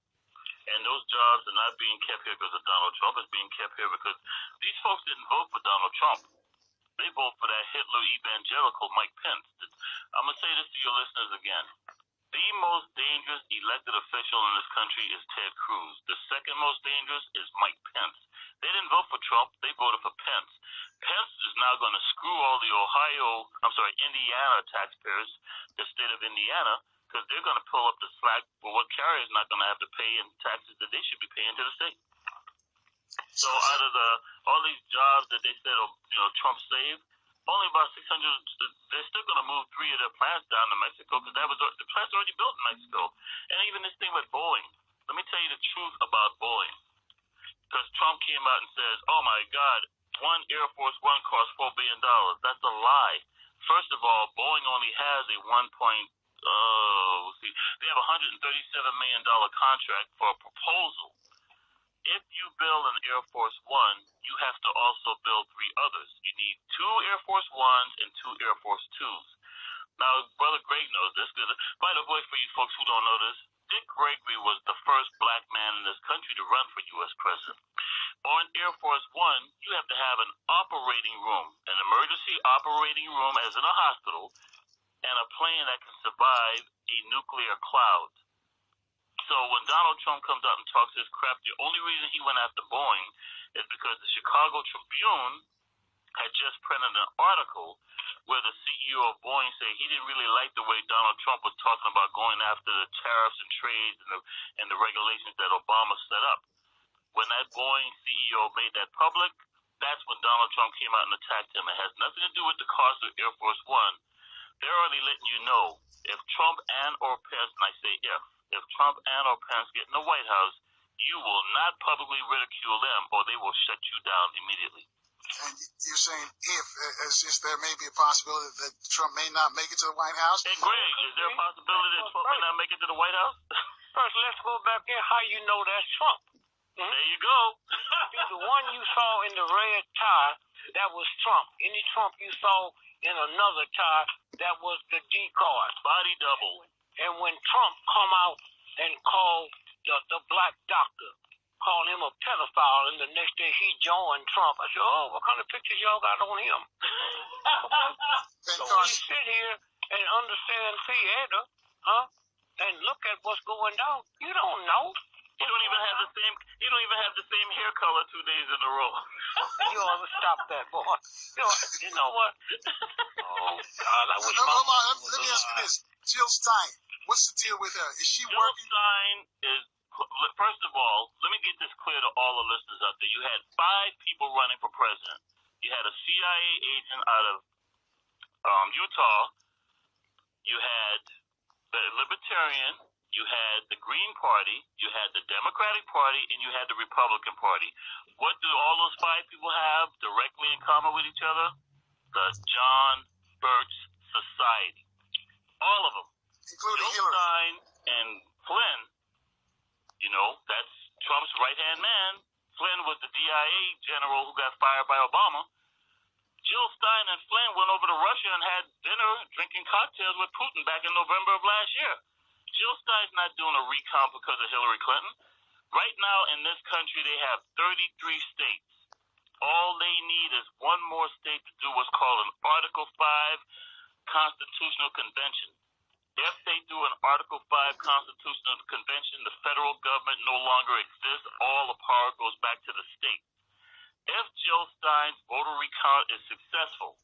and those jobs are not being kept here because of Donald Trump. It's being kept here because these folks didn't vote for Donald Trump. They voted for that Hitler evangelical Mike Pence. I'm going to say this to your listeners again. The most dangerous elected official in this country is Ted Cruz. The second most dangerous is Mike Pence. They didn't vote for Trump. They voted for Pence. Pence is now going to screw all the Indiana taxpayers, the state of Indiana, because they're going to pull up the slack for what Carrier is not going to have to pay in taxes that they should be paying to the state. So out of all these jobs that they said, Trump saved, only about 600, they're still going to move 3 of their plants down to Mexico because the plants are already built in Mexico. And even this thing with Boeing, let me tell you the truth about Boeing. Because Trump came out and says, oh my God, one Air Force One costs $4 billion. That's a lie. First of all, Boeing only has a they have a $137 million contract for a proposal. If you build an Air Force One, you have to also build 3 others. You need 2 Air Force Ones and 2 Air Force Twos. Now, Brother Greg knows this. By the way, for you folks who don't know this, Dick Gregory was the first black man in this country to run for U.S. president. On Air Force One, you have to have an operating room, an emergency operating room as in a hospital, and a plane that can survive a nuclear cloud. So when Donald Trump comes out and talks this crap, the only reason he went after Boeing is because the Chicago Tribune had just printed an article where the CEO of Boeing said he didn't really like the way Donald Trump was talking about going after the tariffs and trades and the regulations that Obama set up. When that Boeing CEO made that public, that's when Donald Trump came out and attacked him. It has nothing to do with the cost of Air Force One. They're already letting you know if Trump and or Pence, and I say if Trump and or Pence get in the White House, you will not publicly ridicule them or they will shut you down immediately. And you're saying if there may be a possibility that Trump may not make it to the White House? Hey, Greg, is there a possibility that Trump may not make it to the White House? First, let's go back there. How you know that's Trump? There you go. The one you saw in the red tie, that was Trump. Any Trump you saw in another tie, that was the decoy. Body double. And when Trump come out and called the black doctor, call him a pedophile, and the next day he joined Trump. I said, oh, what kind of pictures y'all got on him? Okay. So we sit here and understand theater, and look at what's going down. You don't know. You don't even have the same. You don't even have the same hair color 2 days in a row. You ought to stop that, boy. You know what? Oh God, I wish my mom was Let me ask you alive. this: Jill Stein, what's the deal with her? Is she Jill working? Stein is. First of all, let me get this clear to all the listeners out there. You had 5 people running for president. You had a CIA agent out of Utah. You had the Libertarian. You had the Green Party, you had the Democratic Party, and you had the Republican Party. What do all those 5 people have directly in common with each other? The John Birch Society. All of them. Including Jill Hillary. Stein and Flynn, that's Trump's right-hand man. Flynn was the DIA general who got fired by Obama. Jill Stein and Flynn went over to Russia and had dinner drinking cocktails with Putin back in November of last year. Jill Stein's not doing a recount because of Hillary Clinton. Right now in this country, they have 33 states. All they need is one more state to do what's called an Article 5 Constitutional Convention. If they do an Article 5 Constitutional Convention, the federal government no longer exists. All the power goes back to the state. If Jill Stein's voter recount is successful,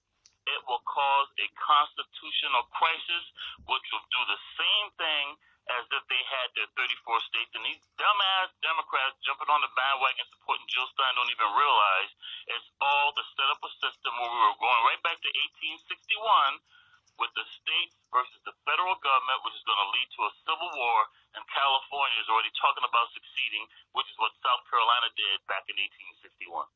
it will cause a constitutional crisis, which will do the same thing as if they had their 34 states. And these dumbass Democrats jumping on the bandwagon supporting Jill Stein don't even realize it's all to set up a system where we were going right back to 1861 with the states versus the federal government, which is going to lead to a civil war. And California is already talking about succeeding, which is what South Carolina did back in 1861.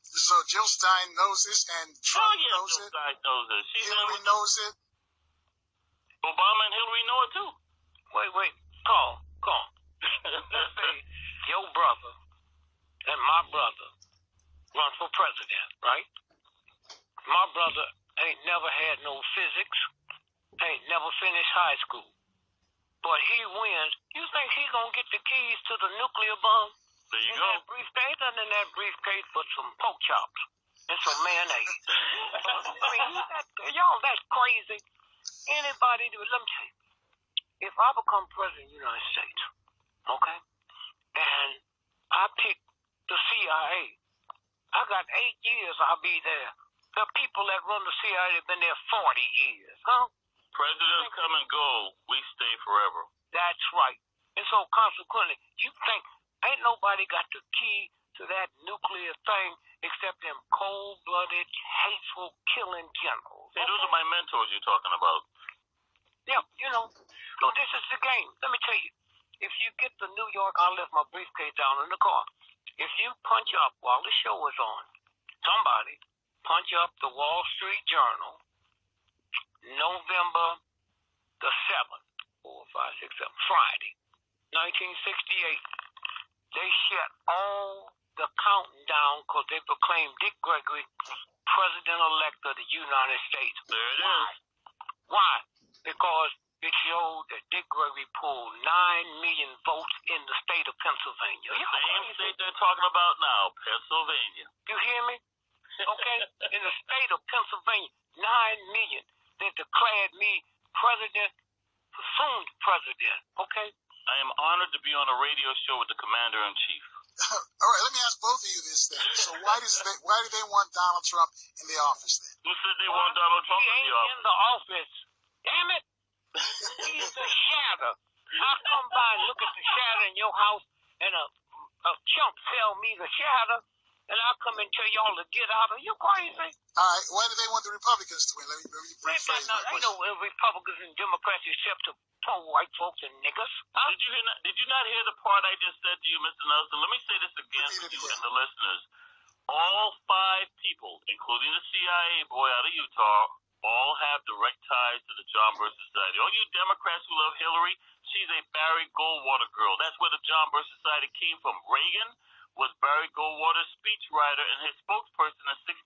So Jill Stein knows this, and Trump knows Jill it. Stein knows it. Hillary knows it. Obama and Hillary know it too. Wait, Carl. Let's say your brother and my brother run for president, right? My brother ain't never had no physics, ain't never finished high school, but he wins. You think he gonna get the keys to the nuclear bomb? There you in go. that briefcase, and in that briefcase put some pork chops and some mayonnaise. I mean, y'all that crazy. Anybody do it. Let me tell you. If I become president of the United States, okay, and I pick the CIA, I got 8 years I'll be there. The people that run the CIA have been there 40 years, huh? Presidents come and go. We stay forever. That's right. And so consequently, you think ain't nobody got the key to that nuclear thing except them cold-blooded, hateful, killing generals. Hey, those are my mentors you're talking about. Yeah, so this is the game. Let me tell you, if you get to New York, I left my briefcase down in the car. If you punch up while the show is on, somebody punch up the Wall Street Journal, November the 7th, 4, 5, 6, 7, Friday, 1968. They shut all the counting down because they proclaimed Dick Gregory president-elect of the United States. There it is. Why? Because it showed that Dick Gregory pulled 9 million votes in the state of Pennsylvania. The same state they're talking about now, Pennsylvania. You hear me? Okay? In the state of Pennsylvania, 9 million. They declared me president, assumed president. Okay? I am honored to be on a radio show with the Commander-in-Chief. All right, let me ask both of you this then. So why do they want Donald Trump in the office then? Who said they want Donald Trump He in the ain't office? in the office. Damn it. He's the shadow. I come by and look at the shadow in your house, and a chump sell me the shadow, and I come and tell y'all to get out of you crazy. All right, why do they want the Republicans to win? Let me rephrase my Ain't question. no Republicans and Democrats except to poor white folks and niggas. Huh? Did you not hear the part I just said to you, Mr. Nelson? Let me say this again to you and the listeners. All 5 people, including the CIA boy out of Utah, all have direct ties to the John Birch Society. All you Democrats who love Hillary, she's a Barry Goldwater girl. That's where the John Birch Society came from. Reagan was Barry Goldwater's speechwriter and his spokesperson in 64.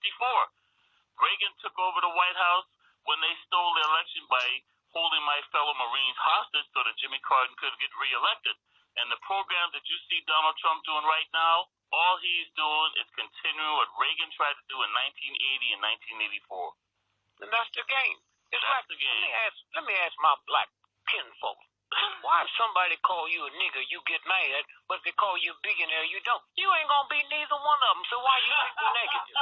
Reagan took over the White House when they stole the election by holding my fellow Marines hostage so that Jimmy Carter could get reelected. And the program that you see Donald Trump doing right now, all he's doing is continuing what Reagan tried to do in 1980 and 1984. And that's the game. It's That's like, the game. let me ask my black kinfolk. Why if somebody call you a nigger, you get mad, but if they call you a billionaire, you don't? You ain't gonna be neither one of them, so why you pick the negative?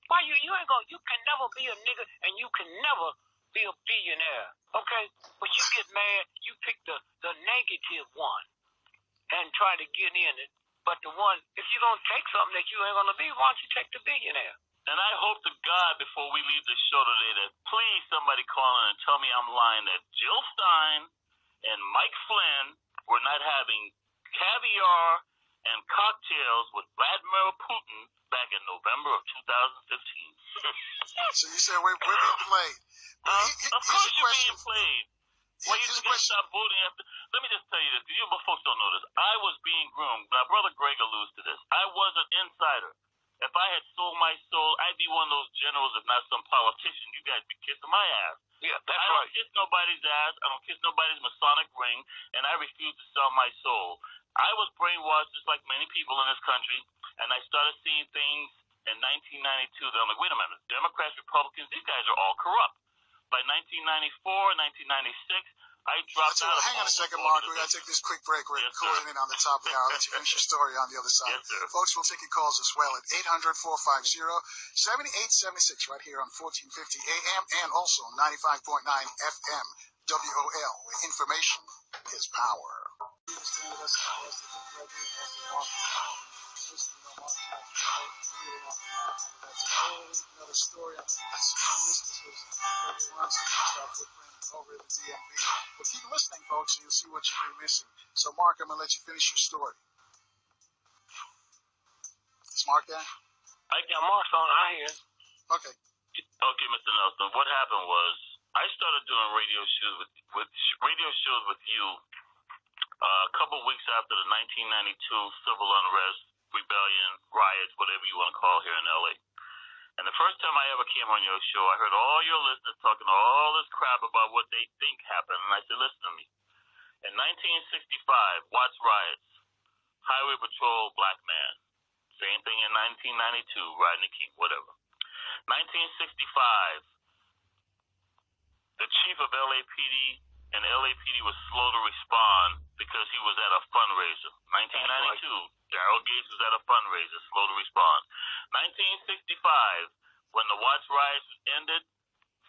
Why you ain't gonna, you can never be a nigger and you can never be a billionaire, okay? But you get mad, you pick the negative one and try to get in it. But the one, if you don't take something that you ain't gonna be, why don't you take the billionaire? And I hope to God before we leave the show today that please somebody call in and tell me I'm lying that Jill Stein and Mike Flynn were not having caviar and cocktails with Vladimir Putin back in November of 2015. So you said we're being played. Of course you're being played. Well, you Here's just a got to question. stop voting after. Let me just tell you this, because you folks don't know this. I was being groomed. My brother Greg alludes to this. I was an insider. If I had sold my soul, I'd be one of those generals, if not some politician. You guys be kissing my ass. Yeah, that's I don't kiss nobody's ass. I don't kiss nobody's Masonic ring, and I refuse to sell my soul. I was brainwashed just like many people in this country, and I started seeing things in 1992 that I'm like, wait a minute, Democrats, Republicans, these guys are all corrupt. By 1994, 1996, I dropped out of Hang on a second, Mark. We got to take this quick break. We're closing in on the top of the hour. I'll let you finish your story on the other side. Yes, sir. Folks, we'll take your calls as well at 800-450-7876 right here on 1450 AM and also 95.9 FM WOL, where information is power. Another story on over the DMV. But keep listening, folks, and you'll see what you've been missing. So, Mark, I'm going to let you finish your story. Is Mark there? I got Mark's on. I hear. Okay. Okay, Mr. Nelson. What happened was I started doing radio shows with you a couple weeks after the 1992 civil unrest, rebellion, riots, whatever you want to call here in LA. And the first time I ever came on your show, I heard all your listeners talking all this crap about what they think happened. And I said, listen to me. In 1965, Watts riots, Highway Patrol, black man. Same thing in 1992, Rodney King, whatever. 1965, the chief of LAPD and LAPD was slow to respond because he was at a fundraiser. 1992, Daryl Gates was at a fundraiser, slow to respond. 1965, when the Watts riots ended,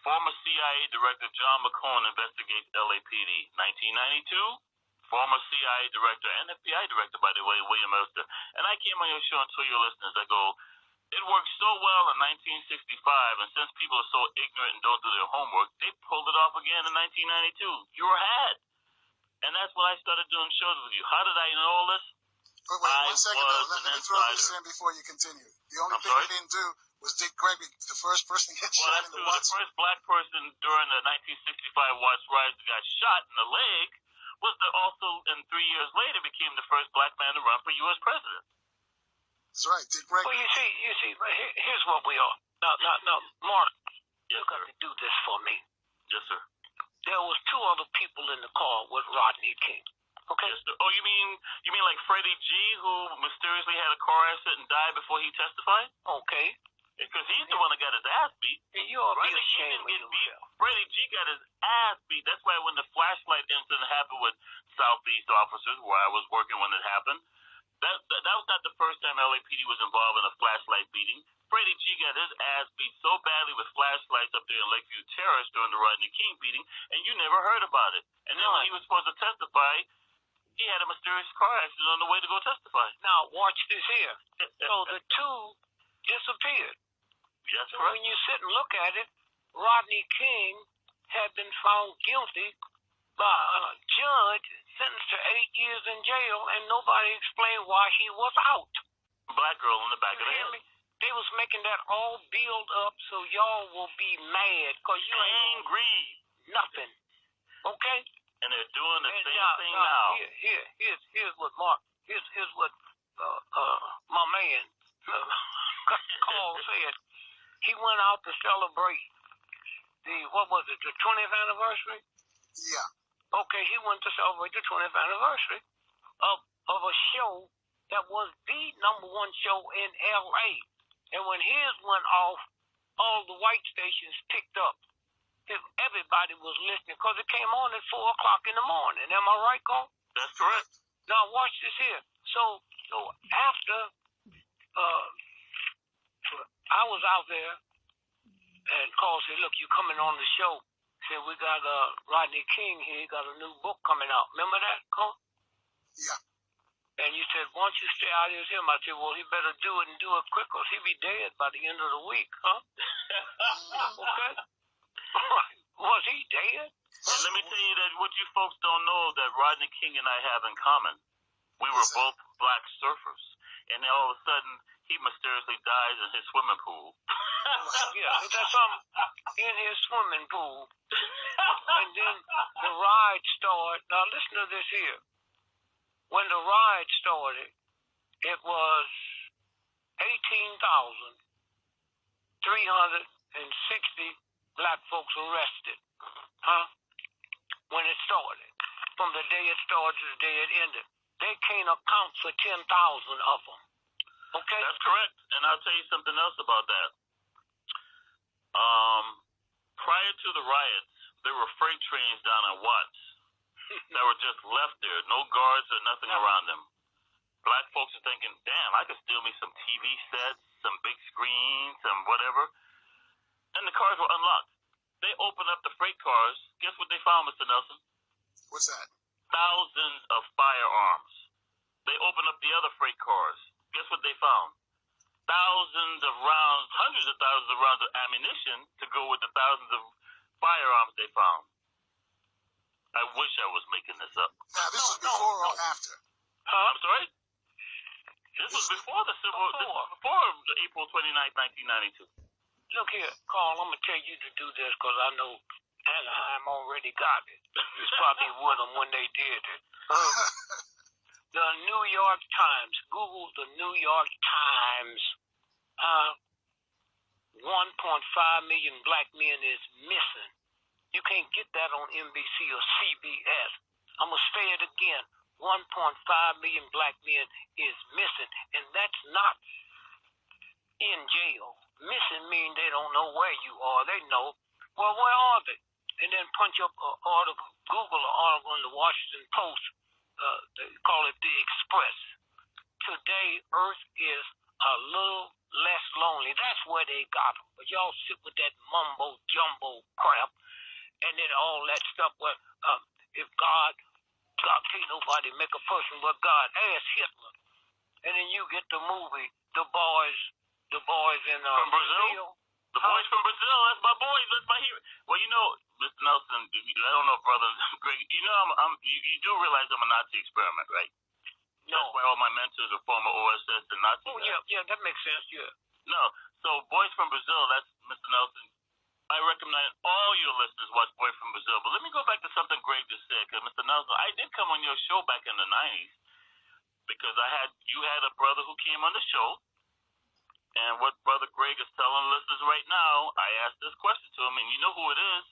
former CIA Director John McCone investigates LAPD. 1992, former CIA Director and FBI Director, by the way, William Elster. And I came on your show and told your listeners, I go, it worked so well in 1965, and since people are so ignorant and don't do their homework, they pulled it off again in 1992. You were had. And that's when I started doing shows with you. How did I know all this? Wait, 1 second, though. Let me throw this in before you continue. The only thing we didn't do was Dick Gregory, the first person to get shot in the Watts. The first black person during the 1965 Watts riots that got shot in the leg was also, and 3 years later, became the first black man to run for U.S. president. That's right, Dick Gregory. Well, you see, here's what we are. Now, Mark, yes, you got to do this for me. Yes, sir. There was two other people in the car with Rodney King. Okay. Yes, sir. Oh, you mean like Freddie G, who mysteriously had a car accident and died before he testified? Okay. Because he's the one that got his ass beat. You ought to be ashamed of yourself. Freddie G got his ass beat. That's why when the flashlight incident happened with Southeast officers, where I was working when it happened, that was not the first time LAPD was involved in a flashlight beating. Freddie G got his ass beat so badly with flashlights up there in Lakeview Terrace during the Rodney King beating, and you never heard about it. And then when he was supposed to testify, he had a mysterious car accident on the way to go testify. Now, watch this here. So the two disappeared. Yes, so correct. when you sit and look at it, Rodney King had been found guilty by a judge, sentenced to 8 years in jail, and nobody explained why he was out. Black girl in the back of the head. They was making that all build up so y'all will be mad because you ain't angry. Nothing. Okay? And they're doing the same thing now. Here's what Mark. Here's what my man Carl said. He went out to celebrate the 20th anniversary. Yeah. Okay, he went to celebrate the 20th anniversary, of a show that was the #1 show in L.A. And when his went off, all the white stations picked up. Everybody was listening because it came on at 4 o'clock in the morning. Am I right, Cole? That's correct. Now watch this here. So after I was out there, and Cole said, "Look, you coming on the show?" Said, "We got Rodney King here. He got a new book coming out. Remember that, Cole?" Yeah. And you said, "Why don't you stay out here with him?" I said, "Well, he better do it and do it quick, because he'll be dead by the end of the week, huh?" Okay. Was he dead? And let me tell you that what you folks don't know that Rodney King and I have in common. We were both black surfers. And then all of a sudden, he mysteriously dies in his swimming pool. Yeah, that's something in his swimming pool. And then the ride started. Now listen to this here. When the ride started, it was 18,360 black folks arrested. Huh? When it started. From the day it started to the day it ended. They can't account for 10,000 of them. Okay? That's correct. And I'll tell you something else about that. Prior to the riots, there were freight trains down on Watts that were just left there. No guards or nothing around them. Black folks are thinking, damn, I could steal me some TV sets, some big screens, some whatever. And the cars were unlocked. They opened up the freight cars. Guess what they found, Mr. Nelson? What's that? Thousands of firearms. They opened up the other freight cars. Guess what they found? Thousands of rounds, hundreds of thousands of rounds of ammunition to go with the thousands of firearms they found. I wish I was making this up. Now, this was before or after? Huh? I'm sorry? This was before the Civil War. This was before April 29th, 1992. Look here, Carl, I'm going to tell you to do this because I know Anaheim already got it. It's probably with them when they did it. The New York Times. Google the New York Times. 1.5 million black men is missing. You can't get that on NBC or CBS. I'm going to say it again. 1.5 million black men is missing. And that's not in jail. Missing mean they don't know where you are. They know, well, where are they? And then punch up an article, Google an article in the Washington Post. They call it the Express. Today, Earth is a little less lonely. That's where they got them. But y'all sit with that mumbo jumbo crap, and then all that stuff where if God can't nobody make a person but God. Ask Hitler. And then you get the movie, The Boys in from Brazil. The boys from Brazil. That's my boys. That's my hero. Well, you know, Mr. Nelson, I don't know, brother Greg. You know, you do realize I'm a Nazi experiment, right? No. That's why all my mentors are former OSS and Nazi. Oh, yeah, that makes sense, yeah. No. So, Boys from Brazil, that's Mr. Nelson. I recommend all your listeners watch Boys from Brazil. But let me go back to something Greg just said, because Mr. Nelson, I did come on your show back in the 90s because you had a brother who came on the show. And what Brother Greg is telling listeners right now, I asked this question to him, and you know who it is?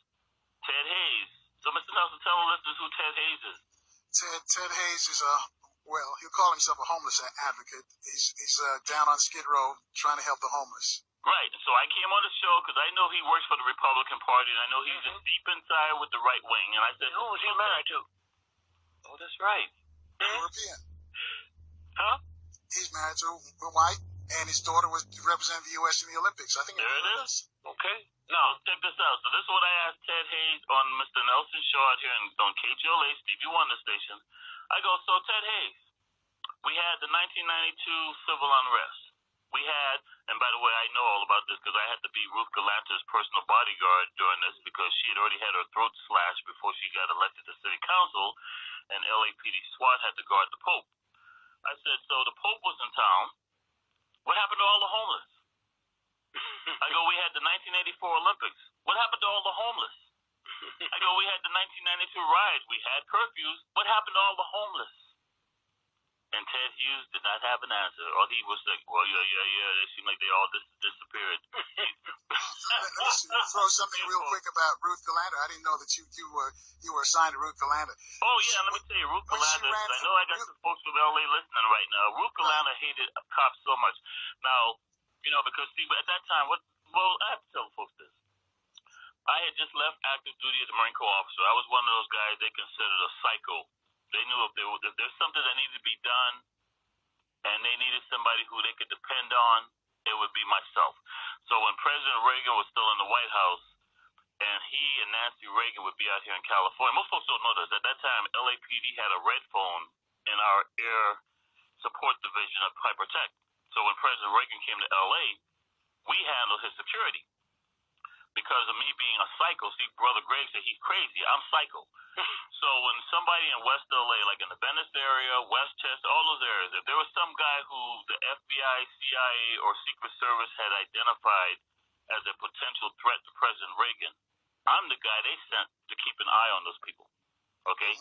Ted Hayes. So, Mr. Nelson, tell the listeners who Ted Hayes is. Ted Hayes is he'll call himself a homeless advocate. He's down on Skid Row trying to help the homeless. Right. So I came on the show because I know he works for the Republican Party, and I know he's deep inside with the right wing. And I said, who was he married to? Oh, that's right. European. Huh? He's married to a white. And his daughter was representing the U.S. in the Olympics. I think there it is. Okay. Now, check this out. So this is what I asked Ted Hayes on Mr. Nelson's show out here on KGLA, Stevie Wonder station. I go, so Ted Hayes, we had the 1992 civil unrest. We had, and by the way, I know all about this because I had to be Ruth Galanter's personal bodyguard during this because she had already had her throat slashed before she got elected to city council, and LAPD SWAT had to guard the Pope. I said, so the Pope was in town. What happened to all the homeless? I go, we had the 1984 Olympics. What happened to all the homeless? I go, we had the 1992 riots. We had curfews. What happened to all the homeless? And Ted Hughes did not have an answer. Or he was like, well, yeah. It seemed like they all disappeared. me throw something real quick about Ruth Galander. I didn't know that you were assigned to Ruth Galander. Oh, yeah, let me tell you, Ruth Galander, I know I got some folks from L.A. listening right now. Ruth Galander hated cops so much. Now, because, see, at that time, I have to tell folks this. I had just left active duty as a Marine Corps officer. I was one of those guys they considered a psycho. They knew if there's something that needed to be done and they needed somebody who they could depend on, it would be myself. So when President Reagan was still in the White House, and he and Nancy Reagan would be out here in California, most folks don't know this. At that time, LAPD had a red phone in our air support division of Piper Tech. So when President Reagan came to LA, we handled his security. Because of me being a psycho, see, Brother Greg said he's crazy. I'm psycho. So when somebody in West LA, like in the Venice area, Westchester, all those areas, if there was some guy who the FBI, CIA, or Secret Service had identified as a potential threat to President Reagan, I'm the guy they sent to keep an eye on those people. Okay?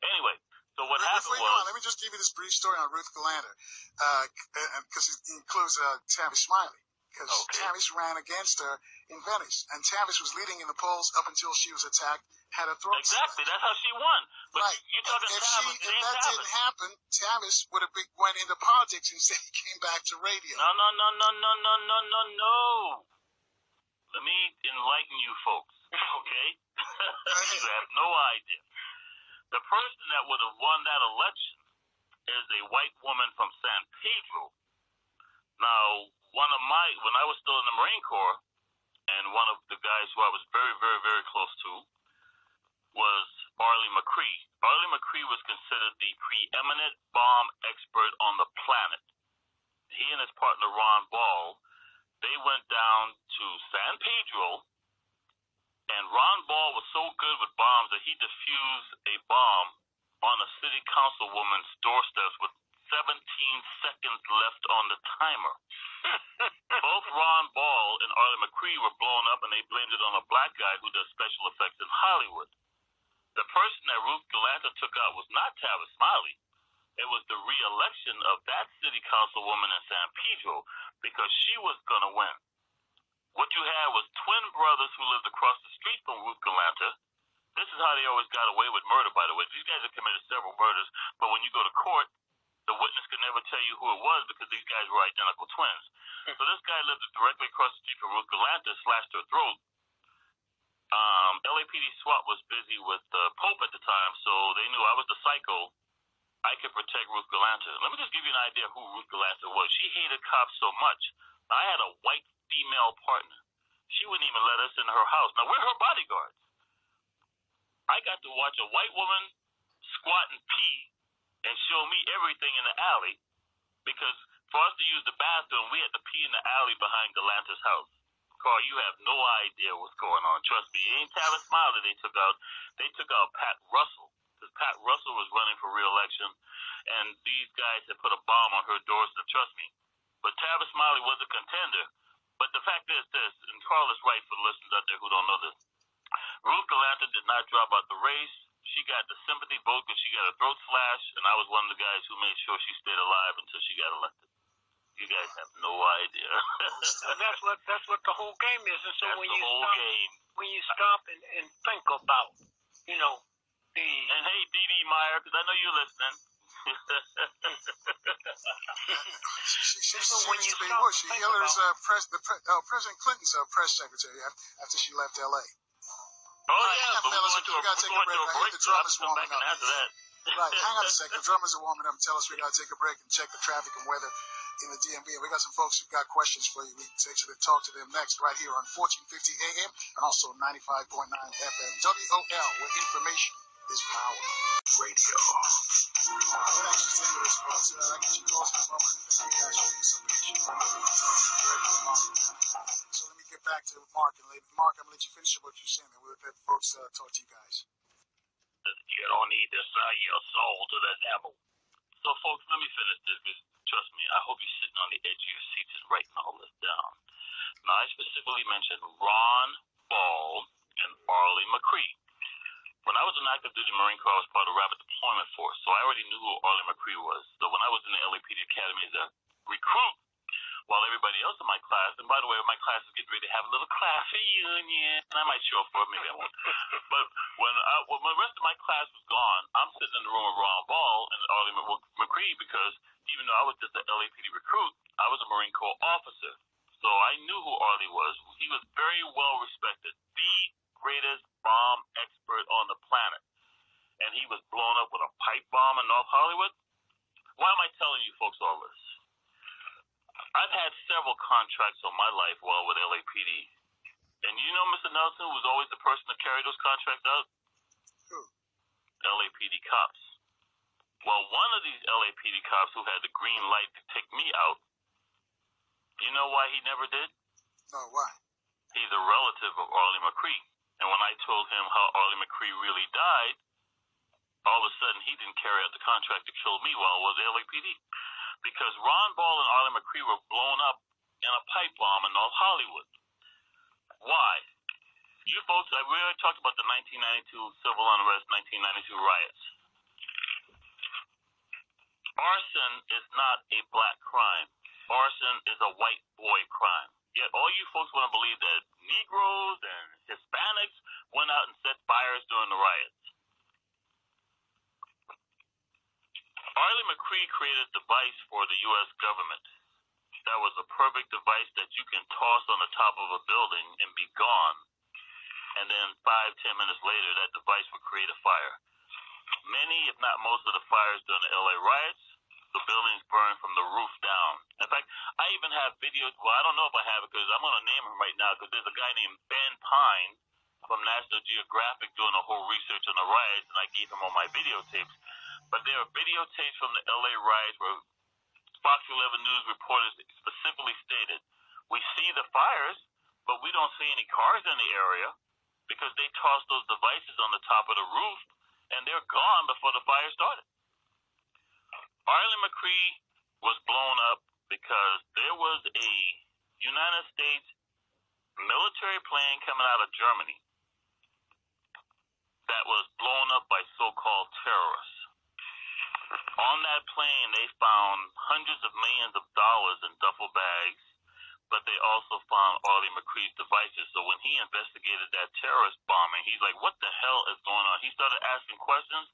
Anyway, so what happened was... Let me just give you this brief story on Ruth Galander, because it includes Tammy Smiley. Because Tavis ran against her in Venice, and Tavis was leading in the polls up until she was attacked, had her throat Exactly, that's how she won. But right. You're talking Tavis. If that didn't happen, Tavis would have went into politics instead he came back to radio. No. Let me enlighten you folks, okay? You have no idea. The person that would have won that election is a white woman from San Pedro. Now, when I was still in the Marine Corps, and one of the guys who I was very, very, very close to was Arlie McCree. Arlie McCree was considered the preeminent bomb expert on the planet. He and his partner Ron Ball, they went down to San Pedro, and Ron Ball was so good with bombs that he defused a bomb on a city councilwoman's doorsteps with 17 seconds left on the timer. Both Ron Ball and Arlie McCree were blown up, and they blamed it on a black guy who does special effects in Hollywood. The person that Ruth Galander took out was not Tavis Smiley. It was the re-election of that city councilwoman in San Pedro, because she was going to win. What you had was twin brothers who lived across the street from Ruth Galander. This is how they always got away with murder, by the way. These guys have committed several murders, but when you go to court, the witness could never tell you who it was because these guys were identical twins. So this guy lived directly across the street from Ruth Galander, slashed her throat. LAPD SWAT was busy with the Pope at the time, so they knew I was the psycho. I could protect Ruth Galander. Let me just give you an idea of who Ruth Galander was. She hated cops so much. I had a white female partner. She wouldn't even let us in her house. Now, we're her bodyguards. I got to watch a white woman squat and pee and show me everything in the alley, because for us to use the bathroom, we had to pee in the alley behind Galanter's house. Carl, you have no idea what's going on. Trust me. It ain't Tavis Smiley they took out. They took out Pat Russell, because Pat Russell was running for re-election, and these guys had put a bomb on her doorstep. Trust me. But Tavis Smiley was a contender. But the fact is this, and Carl is right for the listeners out there who don't know this. Ruth Galander did not drop out the race. She got the sympathy vote because she got her throat slashed, and I was one of the guys who made sure she stayed alive until she got elected. You guys have no idea. that's what the whole game is. And so that's when you stop and think about, the... And hey, Dee Meyer, because I know you're listening. She seems to be Hillary's President Clinton's press secretary after she left L.A. Oh, yeah, but fellas, we got to take a break. I hear the drum is warming up. After that. Right, hang on a second. The drummers are warming up. Tell us we got to take a break and check the traffic and weather in the DMV. And we got some folks who've got questions for you. We can talk to them next right here on 1450 AM and also 95.9 FM. WOL, where information is power. Radio. We're actually staying with us, folks. I get your calls in a moment. I think you guys should be some patient. So let me get back to Mark. And Mark, I'm going to let you finish what you're saying, and we'll let folks talk to you guys. You don't need to sell your soul to the devil. So, folks, let me finish this, because trust me, I hope you're sitting on the edge of your seats and writing all this down. Now, I specifically mentioned Ron Ball and Arlie McCree. When I was in active duty Marine Corps, I was part of Rapid Deployment Force, so I already knew who Arlie McCree was. So when I was in the LAPD Academy as a recruit, while everybody else in my class, and by the way, my class is getting ready to have a little class reunion, and I might show up for it, maybe I won't. But when the rest of my class was gone, I'm sitting in the room with Ron Ball and Arlie McCree, because even though I was just an LAPD recruit, I was a Marine Corps officer. So I knew who Arlie was. He was very well respected, the greatest bomb expert on the planet. And he was blown up with a pipe bomb in North Hollywood. Why am I telling you folks all this? I've had several contracts on my life while with LAPD. And you know Mr. Nelson was always the person to carry those contracts out? Who? LAPD cops. Well, one of these LAPD cops who had the green light to take me out, you know why he never did? No, why? He's a relative of Arlie McCree. And when I told him how Arlie McCree really died, all of a sudden he didn't carry out the contract to kill me while I was LAPD. Because Ron Ball and Arlie McCree were blown up in a pipe bomb in North Hollywood. Why? You folks, we already talked about the 1992 civil unrest, 1992 riots. Arson is not a black crime. Arson is a white boy crime. Yet all you folks want to believe that Negroes and Hispanics went out and set fires during the riots. Arlie McCree created a device for the U.S. government. That was a perfect device that you can toss on the top of a building and be gone. And then 5-10 minutes later, that device would create a fire. Many, if not most of the fires during the L.A. riots, the buildings burned from the roof down. In fact, I even have videos. Well, I don't know if I have it because I'm going to name him right now because there's a guy named Ben Pine from National Geographic doing a whole research on the riots, and I gave him all my videotapes. But there are videotapes from the L.A. riots where Fox 11 News reporters specifically stated, we see the fires, but we don't see any cars in the area because they tossed those devices on the top of the roof, and they're gone before the fire started. Arlie McCree was blown up because there was a United States military plane coming out of Germany that was blown up by so-called terrorists. On that plane, they found hundreds of millions of dollars in duffel bags, but they also found Arlie McCree's devices. So when he investigated that terrorist bombing, he's like, what the hell is going on? He started asking questions.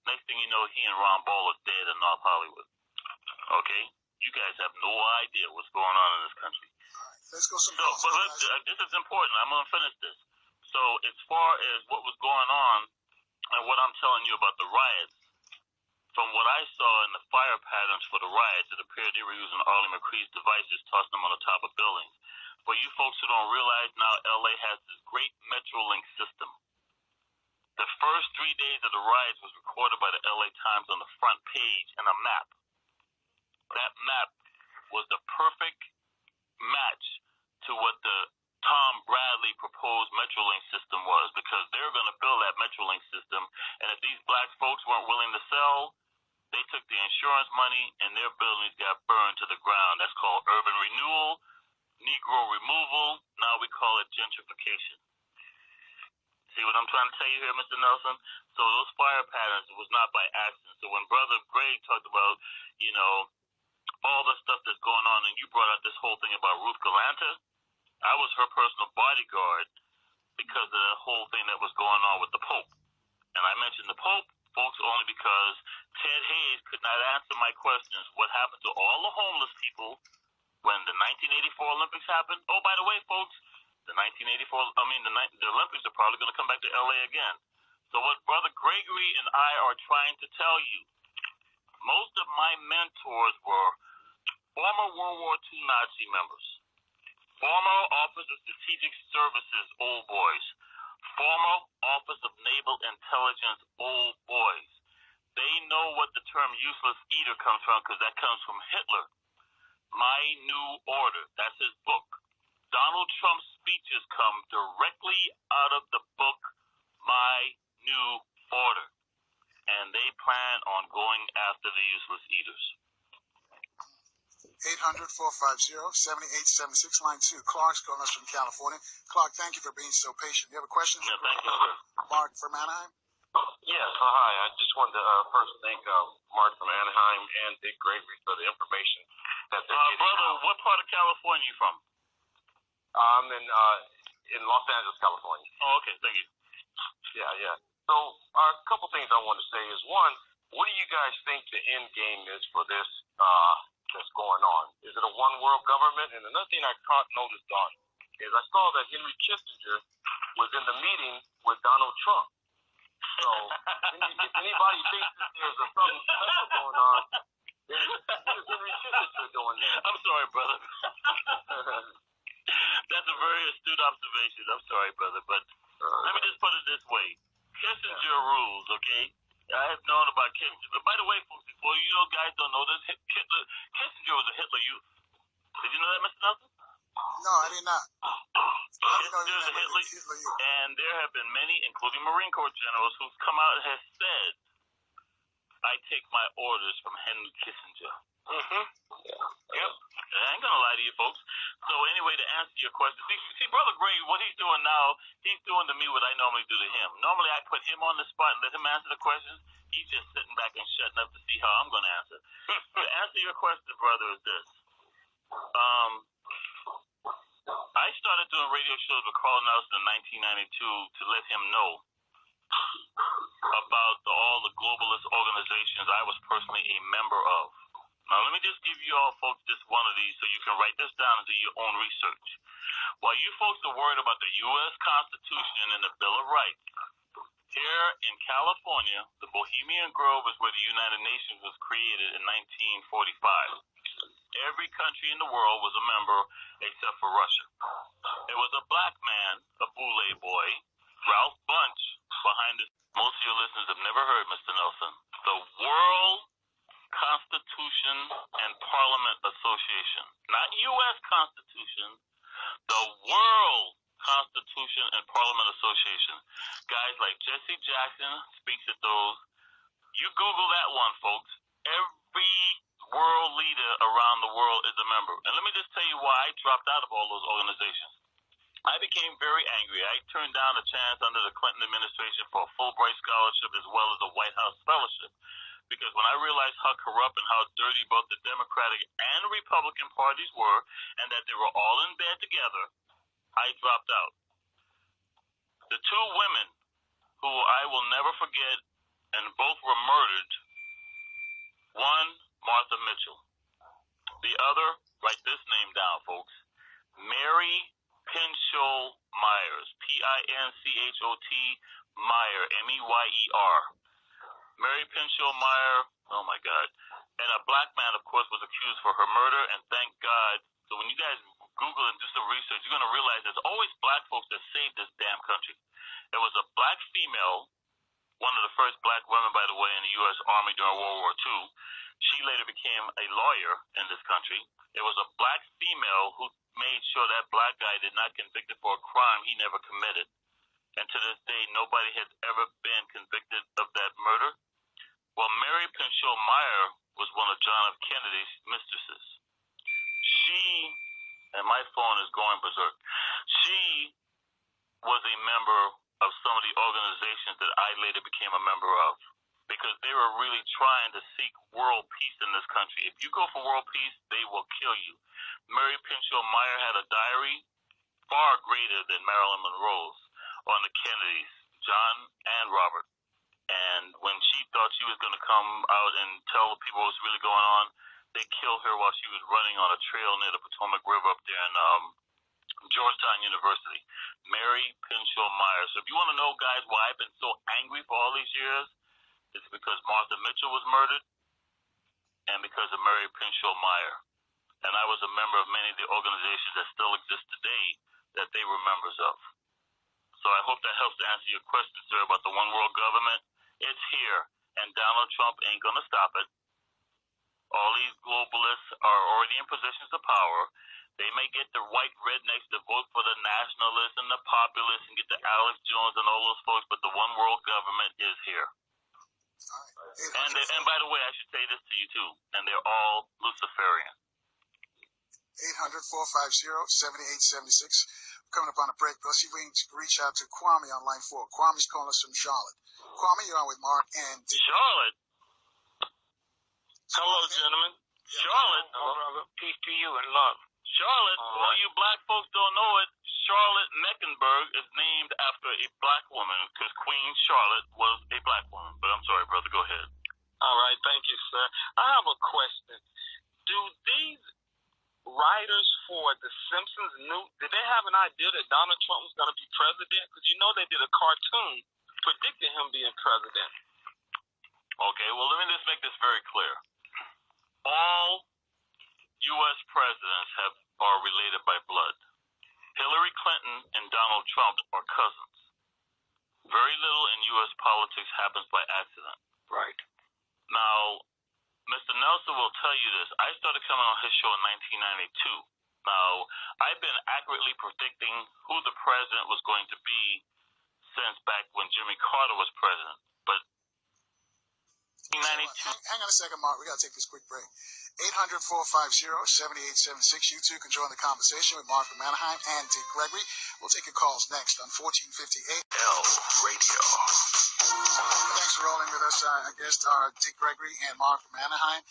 Next thing you know, he and Ron Ball are dead in North Hollywood. Okay? You guys have no idea what's going on in this country. All right, let's go some. This is important. I'm going to finish this. So as far as what was going on and what I'm telling you about the riots, from what I saw in the fire patterns for the riots, it appeared they were using Arlie McCree's devices, tossing them on the top of buildings. For you folks who don't realize now, LA has this great Metrolink system. The first 3 days of the riots was recorded by the LA Times on the front page in a map. That map was the perfect match to what the Tom Bradley proposed Metrolink system was, because they were going to build that Metrolink system, and if these black folks weren't willing to sell, they took the insurance money and their buildings got burned to the ground. That's called urban renewal, Negro removal. Now we call it gentrification. See what I'm trying to tell you here, Mr. Nelson? So those fire patterns was not by accident. So when Brother Greg talked about, you know, all the stuff that's going on, and you brought out this whole thing about Ruth Galanta, I was her personal bodyguard because of the whole thing that was going on with the Pope. And I mentioned the Pope, folks, only because Ted Hayes could not answer my questions. What happened to all the homeless people when the 1984 Olympics happened? Oh, by the way, folks, the Olympics are probably going to come back to LA again. So what Brother Gregory and I are trying to tell you, most of my mentors were former World War II Nazi members, former Office of Strategic Services old boys, former Office of Naval Intelligence old boys. They know what the term useless eater comes from, because that comes from Hitler. My New Order, that's his book. Donald Trump's speeches come directly out of the book My New Order. And they plan on going after the useless eaters. 800-450-7876, line 2. Clark's calling us from California. Clark, thank you for being so patient. You have a question? Yeah, thank you, sir. Mark from Anaheim? Yes, hi. I just wanted to first thank Mark from Anaheim and Dick Gregory for the information that they're getting. Brother, what part of California are you from? I'm in Los Angeles, California. Oh, okay. Thank you. Yeah. So a couple things I want to say is, one, what do you guys think the end game is for this that's going on? Is it a one world government? And another thing I caught noticed on is I saw that Henry Kissinger was in the meeting with Donald Trump. So if anybody thinks that there's something special going on, then what is Henry Kissinger doing there? I'm sorry, brother. That's a very astute observation. I'm sorry, brother, but let me just put it this way. Kissinger rules, okay? I have known about Kissinger. By the way, folks, before you know, guys don't know this, Kissinger was a Hitler Youth. Did you know that, Mr. Nelson? No, I did not. Kissinger is a Hitler Youth. And there have been many, including Marine Corps generals, who've come out and have said, I take my orders from Henry Kissinger. Mm-hmm. Yep. I ain't gonna lie to you folks. So anyway, to answer your question, see Brother Gray, what he's doing now, he's doing to me what I normally do to him. Normally I put him on the spot and let him answer the questions. He's just sitting back and shutting up to see how I'm gonna answer. To answer your question, brother, is this. I started doing radio shows with Carl Nelson in 1992 to let him know about all the globalist organizations I was personally a member of. Now, let me just give you all folks just one of these so you can write this down and do your own research. While you folks are worried about the U.S. Constitution and the Bill of Rights, here in California, the Bohemian Grove is where the United Nations was created in 1945. Every country in the world was a member except for Russia. There was a black man, a boule boy, Ralph Bunch, behind this. Most of your listeners have never heard, Mr. Nelson. The World Constitution and Parliament Association. Not U.S. Constitution, the World Constitution and Parliament Association. Guys like Jesse Jackson speaks at those. You Google that one, folks. Every world leader around the world is a member. And let me just tell you why I dropped out of all those organizations. I became very angry. I turned down a chance under the Clinton administration for a Fulbright scholarship as well as a White House fellowship. Because when I realized how corrupt and how dirty both the Democratic and Republican parties were, and that they were all in bed together, I dropped out. The two women who I will never forget, and both were murdered, one, Martha Mitchell. The other, write this name down, folks, Mary Pinchot Myers, Pinchot Meyer, Meyer. Mary Pinchot Meyer, oh my God. And a black man, of course, was accused for her murder, and thank God. So when you guys Google and do some research, you're going to realize there's always black folks that saved this damn country. There was a black female, one of the first black women, by the way, in the U.S. Army during World War II. She later became a lawyer in this country. There was a black female who made sure that black guy did not convicted for a crime he never committed. And to this day, nobody has ever been convicted of that murder. Well, Mary Pinchot Meyer was one of John F. Kennedy's mistresses. She, and my phone is going berserk, she was a member of some of the organizations that I later became a member of, because they were really trying to seek world peace in this country. If you go for world peace, they will kill you. Mary Pinchot Meyer had a diary far greater than Marilyn Monroe's on the Kennedys, John and Robert. And when she thought she was going to come out and tell the people what was really going on, they killed her while she was running on a trail near the Potomac River up there in Georgetown University. Mary Pinchot Meyer. So if you want to know, guys, why I've been so angry for all these years, it's because Martha Mitchell was murdered and because of Mary Pinchot Meyer. And I was a member of many of the organizations that still exist today that they were members of. So I hope that helps to answer your question, sir, about the one world government. It's here, and Donald Trump ain't going to stop it. All these globalists are already in positions of power. They may get the white rednecks to vote for the nationalists and the populists and get the Alex Jones and all those folks, but the one world government is here. And by the way, I should say this to you, too, and they're all Luciferian. 800-450-7876. Coming up on a break. Let's see if we can reach out to Kwame on line 4. Kwame's calling us from Charlotte. Kwame, you're on with Mark and Dick. Charlotte. Hello, gentlemen. Yeah. Charlotte. Oh, brother, peace to you and love. Charlotte, all you black folks don't know it, Charlotte Mecklenburg is named after a black woman because Queen Charlotte was a black woman. But I'm sorry, brother, go ahead. All right, thank you, sir. I have a question. Do these writers for The Simpsons did they have an idea that Donald Trump was going to be president? Because you know they did a cartoon predicting him being president. Okay, well, let me just make this very clear. All U.S. presidents are related by blood. Hillary Clinton and Donald Trump are cousins. Very little in U.S. politics happens by accident. Right. Now, Mr. Nelson will tell you this. I started coming on his show in 1992. Now, I've been accurately predicting who the president was going to be since back when Jimmy Carter was president. But 1992. Hang on a second, Mark. We got to take this quick break. 800-450-7876. You too can join the conversation with Mark from Anaheim and Dick Gregory. We'll take your calls next on 1458 L Radio. Thanks for rolling with us. Our guests are Dick Gregory and Mark from Anaheim.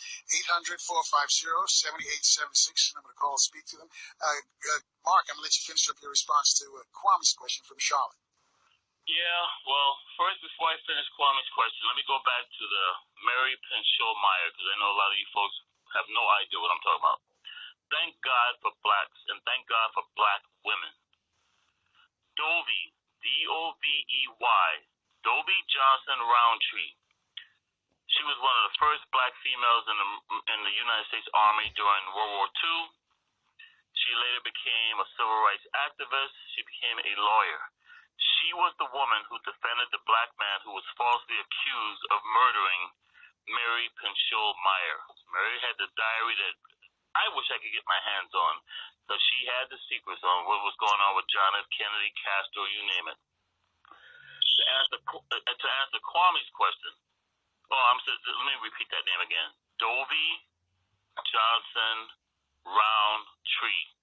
800-450-7876. Number to call, speak to them. Mark, I'm going to let you finish up your response to Kwame's question from Charlotte. Yeah, well, first, before I finish Kwame's question, let me go back to the Mary Pinchot Meyer, because I know a lot of you folks have no idea what I'm talking about. Thank God for blacks, and thank God for black women. Dovey, D-O-V-E-Y, Dovey Johnson Roundtree. She was one of the first black females in the United States Army during World War II. She later became a civil rights activist. She became a lawyer. She was the woman who defended the black man who was falsely accused of murdering Mary Pinchot Meyer. Mary had the diary that I wish I could get my hands on, because she had the secrets on what was going on with John F. Kennedy, Castro, you name it. To answer Kwame's question, let me repeat that name again. Dovey Johnson Roundtree.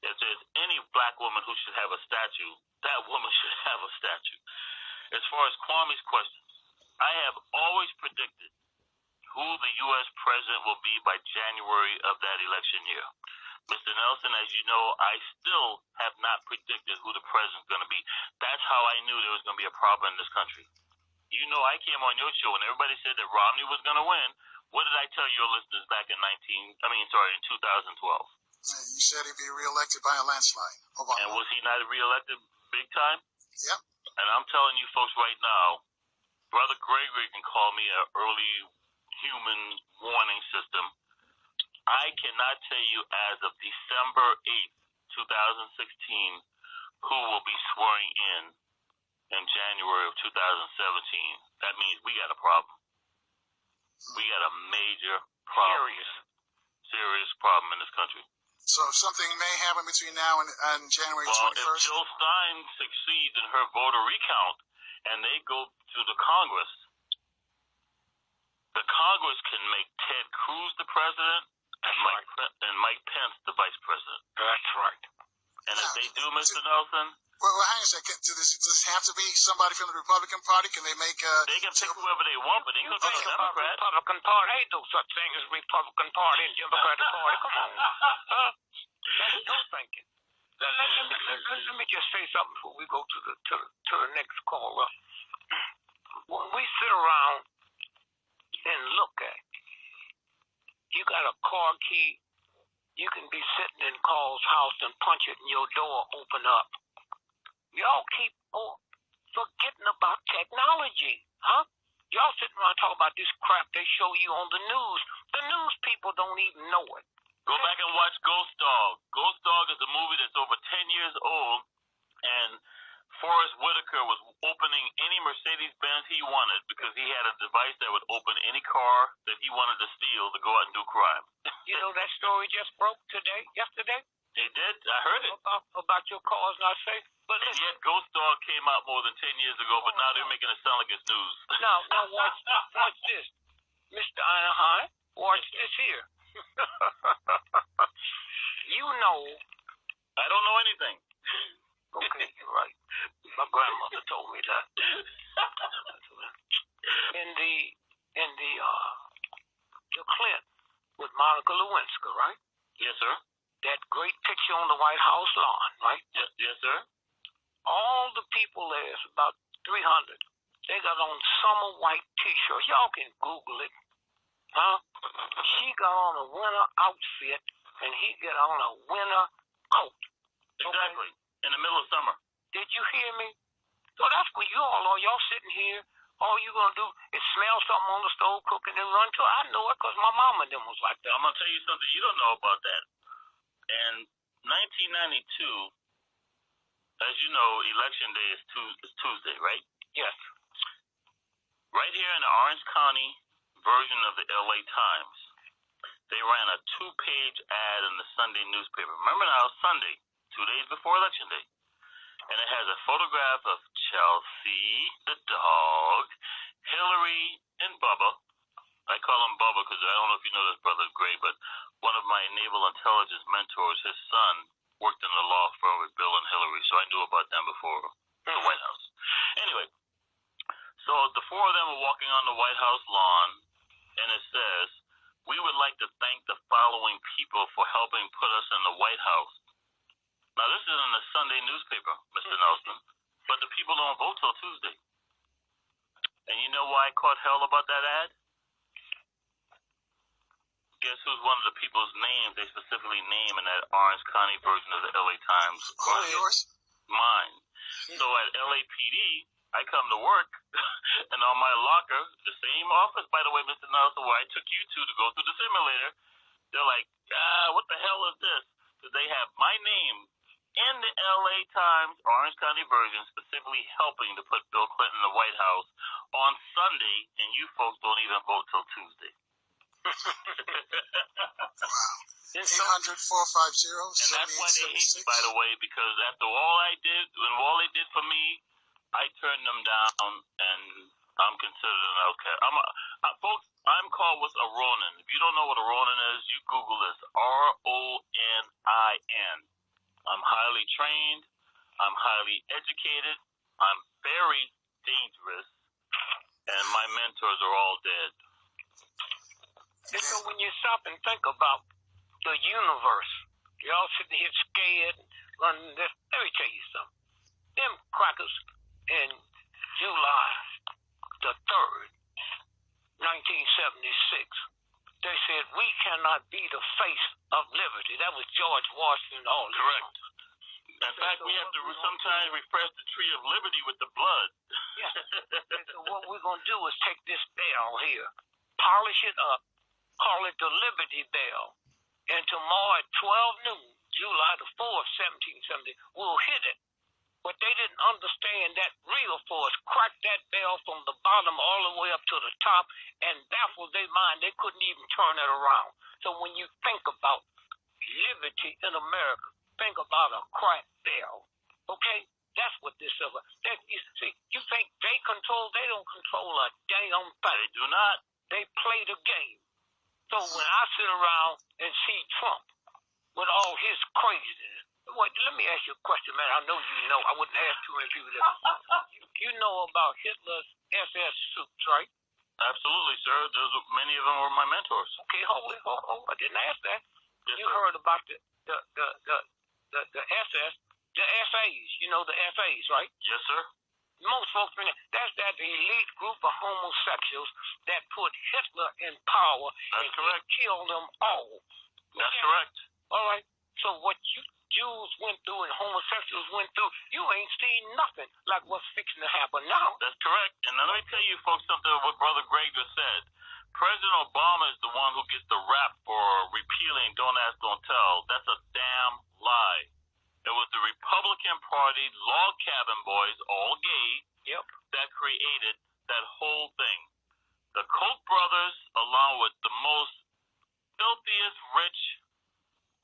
If there's any black woman who should have a statue, that woman should have a statue. As far as Kwame's question, I have always predicted who the U.S. president will be by January of that election year. Mr. Nelson, as you know, I still have not predicted who the president's going to be. That's how I knew there was going to be a problem in this country. You know, I came on your show and everybody said that Romney was going to win. What did I tell your listeners back in 2012? You said he'd be reelected by a landslide. Obama. And was he not reelected big time? Yep. And I'm telling you folks right now, Brother Gregory can call me an early human warning system. I cannot tell you as of December 8th, 2016, who will be swearing in January of 2017. That means we got a problem. We got a major problem. Serious problem in this country. So something may happen between now and January 21st? Well, if Jill Stein succeeds in her voter recount and they go to the Congress can make Ted Cruz the president and Mike Pence the vice president. That's right. And if they do, Mr. Nelson... Well, hang on a second. Does it have to be somebody from the Republican Party? Can they make... They can pick whoever they want, but they can pick a Democrat. Republican Party. Ain't no such thing as Republican Party and Democratic Party. Come on. That's no thinking. Let me just say something before we go to the next caller. When we sit around and look at, you got a car key, you can be sitting in Carl's house and punch it and your door open up. Y'all keep forgetting about technology, huh? Y'all sitting around talking about this crap they show you on the news. The news people don't even know it. Go back and watch Ghost Dog. Ghost Dog is a movie that's over 10 years old, and Forrest Whitaker was opening any Mercedes-Benz he wanted because he had a device that would open any car that he wanted to steal to go out and do crime. You know that story just broke yesterday? It did? I heard it. About your car's not safe? But yet Ghost Dog came out more than 10 years ago, but now they're making it sound like it's news. Now watch this. Mr. Anaheim, watch this here. You know. I don't know anything. Okay, you're right. My grandmother told me that. Yes, sir. That great picture on the White House lawn, right? Yes, sir. All the people there, it's about 300. They got on summer white T-shirts. Y'all can Google it. Huh? He got on a winter outfit, and he got on a winter coat. Exactly. In the middle of summer. Did you hear me? So that's where you all are. Y'all sitting here. All you going to do is smell something on the stove cooking and run to it. I know it because my mama and them was like that. I'm going to tell you something you don't know about that. In 1992, as you know, Election Day is Tuesday, right? Yes. Right here in the Orange County version of the LA Times, they ran a 2-page ad in the Sunday newspaper. Remember now, Sunday, 2 days before Election Day. And it has a photograph of Chelsea, the dog, Hillary, and Bubba. I call him Bubba because I don't know if you know this brother Greg, but one of my naval intelligence mentors, his son, worked in the law firm with Bill and Hillary, so I knew about them before the White House. Anyway, so the four of them are walking on the White House lawn, and it says, "We would like to thank the following people for helping put us in the White House." Now, this is in the Sunday newspaper, Mr. Nelson, but the people don't vote till Tuesday. And you know why I caught hell about that ad? Guess who's one of the people's names they specifically name in that Orange County version of the LA Times? Yours? Mine. So at LAPD, I come to work, and on my locker, the same office, by the way, Mr. Nelson, where I took you to go through the simulator, they're like, what the hell is this? Because they have my name in the LA Times Orange County version, specifically helping to put Bill Clinton in the White House on Sunday, and you folks don't even vote till Tuesday. 800-450-7876. And that's why they hate me, by the way, because after all I did, and all they did for me, I turned them down, and I'm considered an outcast. Folks, I'm called what's a Ronin. If you don't know what a Ronin is, you Google this. RONIN. I'm highly trained. I'm highly educated. I'm very dangerous. And my mentors are all dead. And so when you stop and think about the universe, y'all sitting here scared, running this. Let me tell you something. Them crackers in July the 3rd, 1976, they said, we cannot be the face of liberty. That was George Washington. All correct. In fact, we have to sometimes refresh the tree of liberty with the blood. Yeah. And so what we're going to do is take this bell here, polish it up, call it the Liberty Bell, and tomorrow at 12 noon, July the 4th, 1770, we'll hit it. But they didn't understand that real force cracked that bell from the bottom all the way up to the top and baffled their mind. They couldn't even turn it around. So when you think about liberty in America, think about a cracked bell. Okay? That's what this is about. See, you think they don't control a damn thing. They do not. They play the game. So when I sit around and see Trump with all his craziness, let me ask you a question, man. I know you know. I wouldn't ask too many people that. You know about Hitler's SS suits, right? Absolutely, sir. Many of them were my mentors. Okay, hold it. I didn't ask that. Yes, you sir. heard about the SS, the FAs. You know the FAs, right? Yes, sir. Most folks, that's that elite group of homosexuals that put Hitler in power. That's correct. Killed them all. That's correct. All right. So what you Jews went through and homosexuals went through, you ain't seen nothing like what's fixing to happen now. That's correct. And let me tell you folks something what Brother Greg just said. President Obama is the one who gets the rap for repealing Don't Ask, Don't Tell. That's a damn lie. It was the Republican Party log cabin boys, all gay, that created that whole thing. The Koch brothers, along with the most filthiest, rich,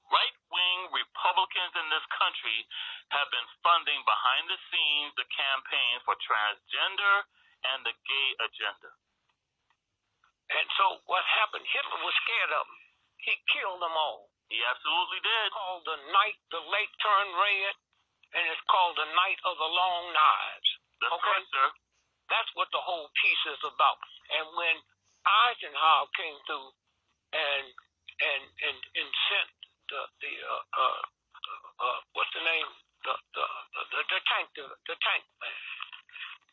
right-wing Republicans in this country, have been funding behind the scenes the campaign for transgender and the gay agenda. And so what happened, Hitler was scared of them. He killed them all. He absolutely did. It's called the night the lake turned red, and it's called the night of the long knives. That's correct, sir. That's what the whole piece is about. And when Eisenhower came through and sent what's the name? The tank man.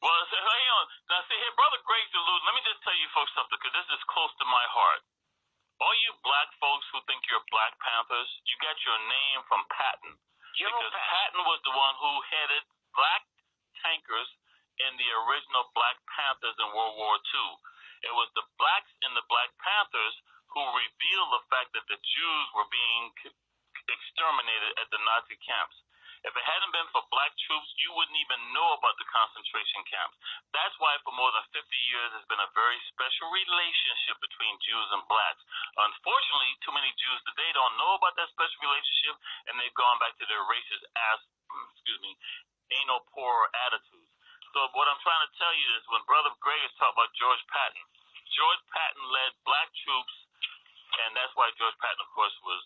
Well, hang on. Now, see here, Brother Greg's alluding. Let me just tell you folks something, because this is close to my heart. All you black folks who think you're Black Panthers, you got your name from Patton. Because Patton was the one who headed black tankers in the original Black Panthers in World War II. It was the blacks in the Black Panthers who revealed the fact that the Jews were being exterminated at the Nazi camps. If it hadn't been for black troops, you wouldn't even know about the concentration camps. That's why for more than 50 years there's been a very special relationship between Jews and blacks. Unfortunately, too many Jews today don't know about that special relationship, and they've gone back to their racist anal poor attitudes. So what I'm trying to tell you is, when Brother Greg is talking about George Patton led black troops, and that's why George Patton, of course, was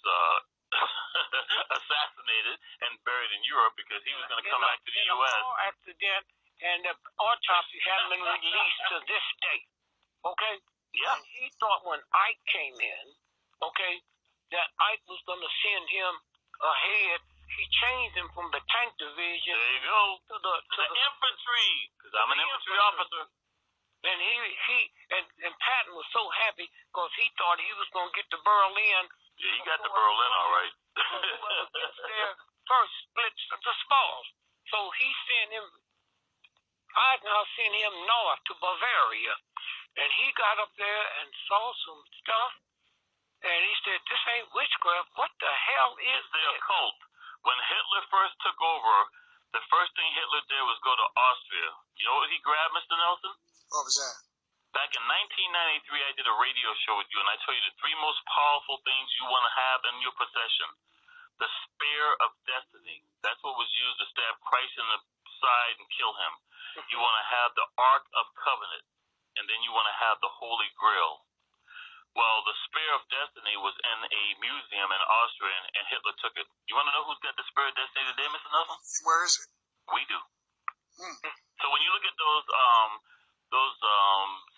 assassinated and buried in Europe, because he was going to come back to the U.S. Accident, and the autopsy hasn't been released to this day. Okay? Yeah. And he thought when Ike came in, okay, that Ike was going to send him ahead. He changed him from the tank division. There you go. To the infantry, because I'm an infantry officer. And and Patton was so happy because he thought he was going to get to Berlin. Yeah, he got to Berlin all right. Whoever gets there first splits the spoils. So he sent him, Eisenhower sent him north to Bavaria. And he got up there and saw some stuff. And he said, this ain't witchcraft. What the hell is the this? Occult. When Hitler first took over, the first thing Hitler did was go to Austria. You know what he grabbed, Mr. Nelson? What was that? Back in 1993, I did a radio show with you, and I told you the 3 most powerful things you want to have in your possession. The spear of destiny. That's what was used to stab Christ in the side and kill him. You want to have the Ark of Covenant, and then you want to have the Holy Grail. Well, the spear of destiny was in a museum in Austria, and Hitler took it. You want to know who's got the spear of destiny today, Mr. Nelson? Where is it? We do. So when you look at those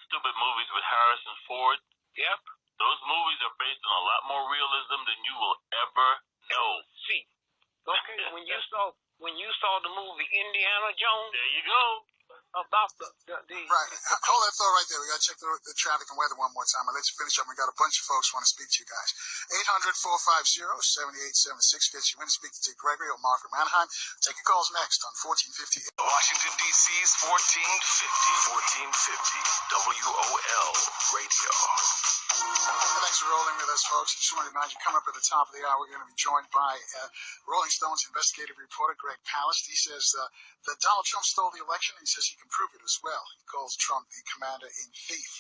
stupid movies with Harrison Ford, Yep. those movies are based on a lot more realism than you will ever know. See. Okay, when you saw the movie Indiana Jones. There you go. About the Right. Hold that thought right there. We got to check the traffic and weather one more time. I'll let you finish up. We got a bunch of folks who want to speak to you guys. 800-450-7876 gets you in to speak to Gregory or Mark from Anaheim. Take your calls next on 1450. Washington, D.C.'s 1450 WOL Radio. Thanks for rolling with us, folks. I just want to remind you, coming up at the top of the hour, we're going to be joined by Rolling Stone's investigative reporter, Greg Palast. He says that Donald Trump stole the election, and he says he can prove it as well. He calls Trump the commander-in-chief.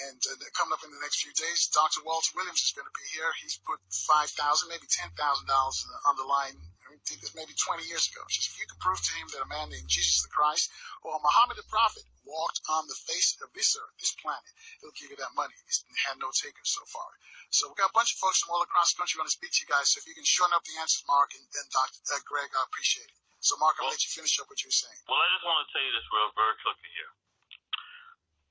And coming up in the next few days, Dr. Walter Williams is going to be here. He's put $5,000, maybe $10,000 on the line. I think it was maybe 20 years ago. He says, if you can prove to him that a man named Jesus the Christ or Muhammad the Prophet walked on the face of this earth, this planet, he'll give you that money. He's had no takers so far. So we've got a bunch of folks from all across the country who want to speak to you guys. So if you can shorten up the answers, Mark and Dr. Greg, I appreciate it. So, Mark, I'll let you finish up what you were saying. Well, I just want to tell you this very quickly here.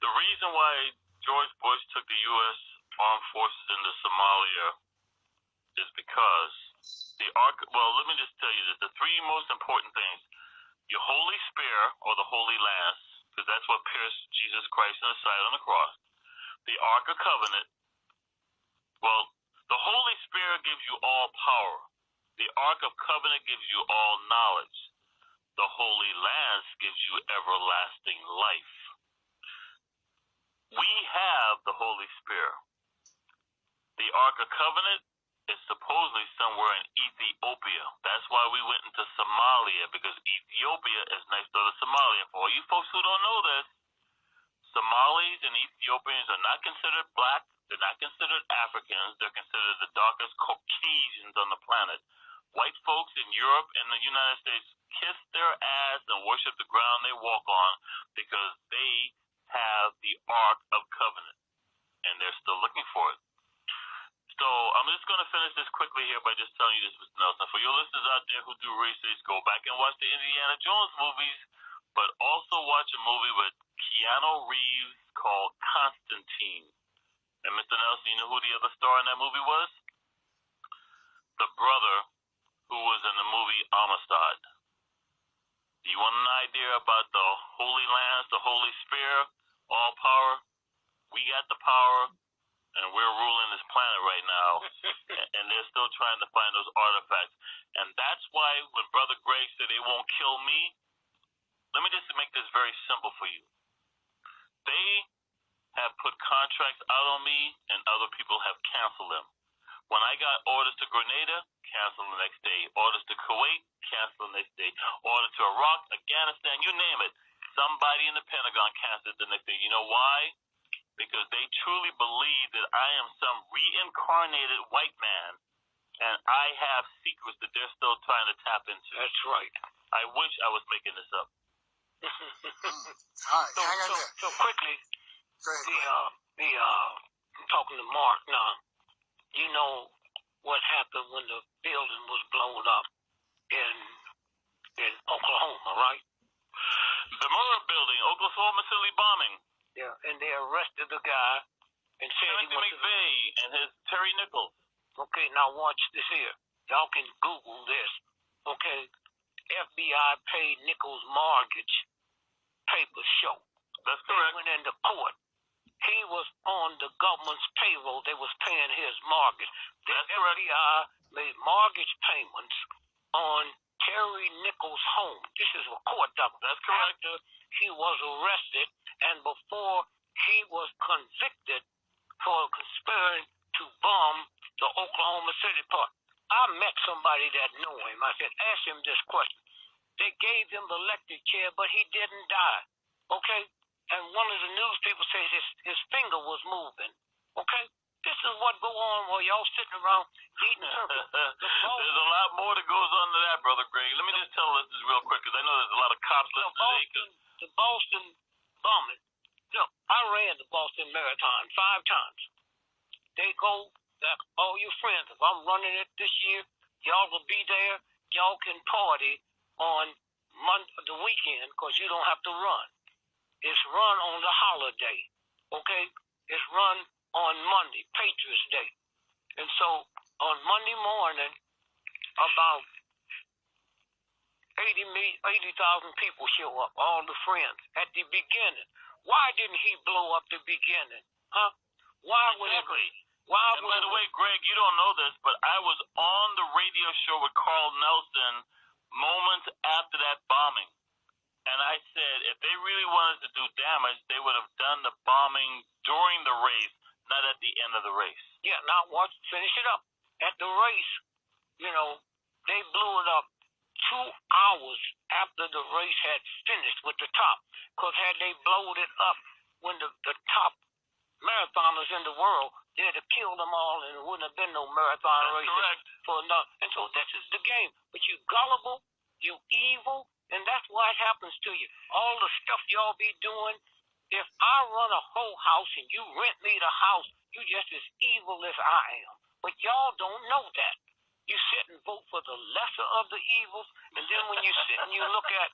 The reason why George Bush took the U.S. armed forces into Somalia is because let me just tell you this. The 3 most important things: your holy spear, or the holy lance, because that's what pierced Jesus Christ in the side on the cross. The Ark of Covenant. Well, the holy spear gives you all power. The Ark of Covenant gives you all knowledge. The holy lance gives you everlasting life. We have the holy spear. The Ark of Covenant is supposedly somewhere in Ethiopia. That's why we went into Somalia, because Ethiopia is next door to Somalia. For all you folks who don't know this, Somalis and Ethiopians are not considered black. They're not considered Africans. They're considered the darkest Caucasians on the planet. White folks in Europe and the United States kiss their ass and worship the ground they walk on because they have the Ark of Covenant, and they're still looking for it. So I'm just going to finish this quickly here by just telling you this, Mr. Nelson. For your listeners out there who do research, go back and watch the Indiana Jones movies, but also watch a movie with Keanu Reeves called Constantine. And Mr. Nelson, you know who the other star in that movie was? the brother who was in the movie Amistad. Do you want an idea about the Holy Lands, the Holy Spear, all power? We got the power, and we're ruling this planet right now, and they're still trying to find those artifacts. And that's why when Brother Greg said they won't kill me, let me just make this very simple for you. They have put contracts out on me, and other people have canceled them. When I got orders to Grenada, cancel the next day. Orders to Kuwait, cancel the next day. Orders to Iraq, Afghanistan, you name it. Somebody in the Pentagon canceled the next day. You know why? Because they truly believe that I am some reincarnated white man, and I have secrets that they're still trying to tap into. That's right. I wish I was making this up. All right, hang on there. So quickly, Go ahead. I'm talking to Mark now. You know what happened when the building was blown up in Oklahoma, right? The Murrah building, Oklahoma City bombing. Yeah, and they arrested the guy and said he was McVeigh and his Terry Nichols. Okay, now watch this here. Y'all can Google this. Okay, FBI paid Nichols' mortgage paper show. That's correct. They went into court. He was on the government's payroll. They was paying his mortgage. The FBI made mortgage payments on Terry Nichols' home. This is a court document. That's correct. After he was arrested and before he was convicted for conspiring to bomb the Oklahoma City part. I met somebody that knew him. I said, ask him this question. They gave him the electric chair, but he didn't die. Okay? And one of the news people says his finger was moving. Okay? This is what go on while y'all sitting around eating turkey. There's a lot more that goes on to that, Brother Greg. Let me just tell this real quick, because I know there's a lot of cops listening. The Boston bombing. Look, I ran the Boston Marathon 5 times. They go, all your friends, if I'm running it this year, y'all will be there. Y'all can party on the weekend because you don't have to run. It's run on the holiday, okay? It's run on Monday, Patriots Day. And so on Monday morning, about 80,000 people show up, all the friends, at the beginning. Why didn't he blow up the beginning? Huh? Why would it? Why and by the way, Greg, you don't know this, but I was on the radio show with Carl Nelson moments after that bombing. And I said, if they really wanted to do damage, they would have done the bombing during the race, not at the end of the race. Yeah, now finish it up. At the race, they blew it up 2 hours after the race had finished with the top. Because had they blown it up when the top marathoners in the world, they'd have killed them all and there wouldn't have been no marathon race. Correct. And so this is the game. But you gullible, you evil, and that's why it happens to you. All the stuff y'all be doing, if I run a whole house and you rent me the house, you just as evil as I am. But y'all don't know that. You sit and vote for the lesser of the evils, and then when you sit and you look at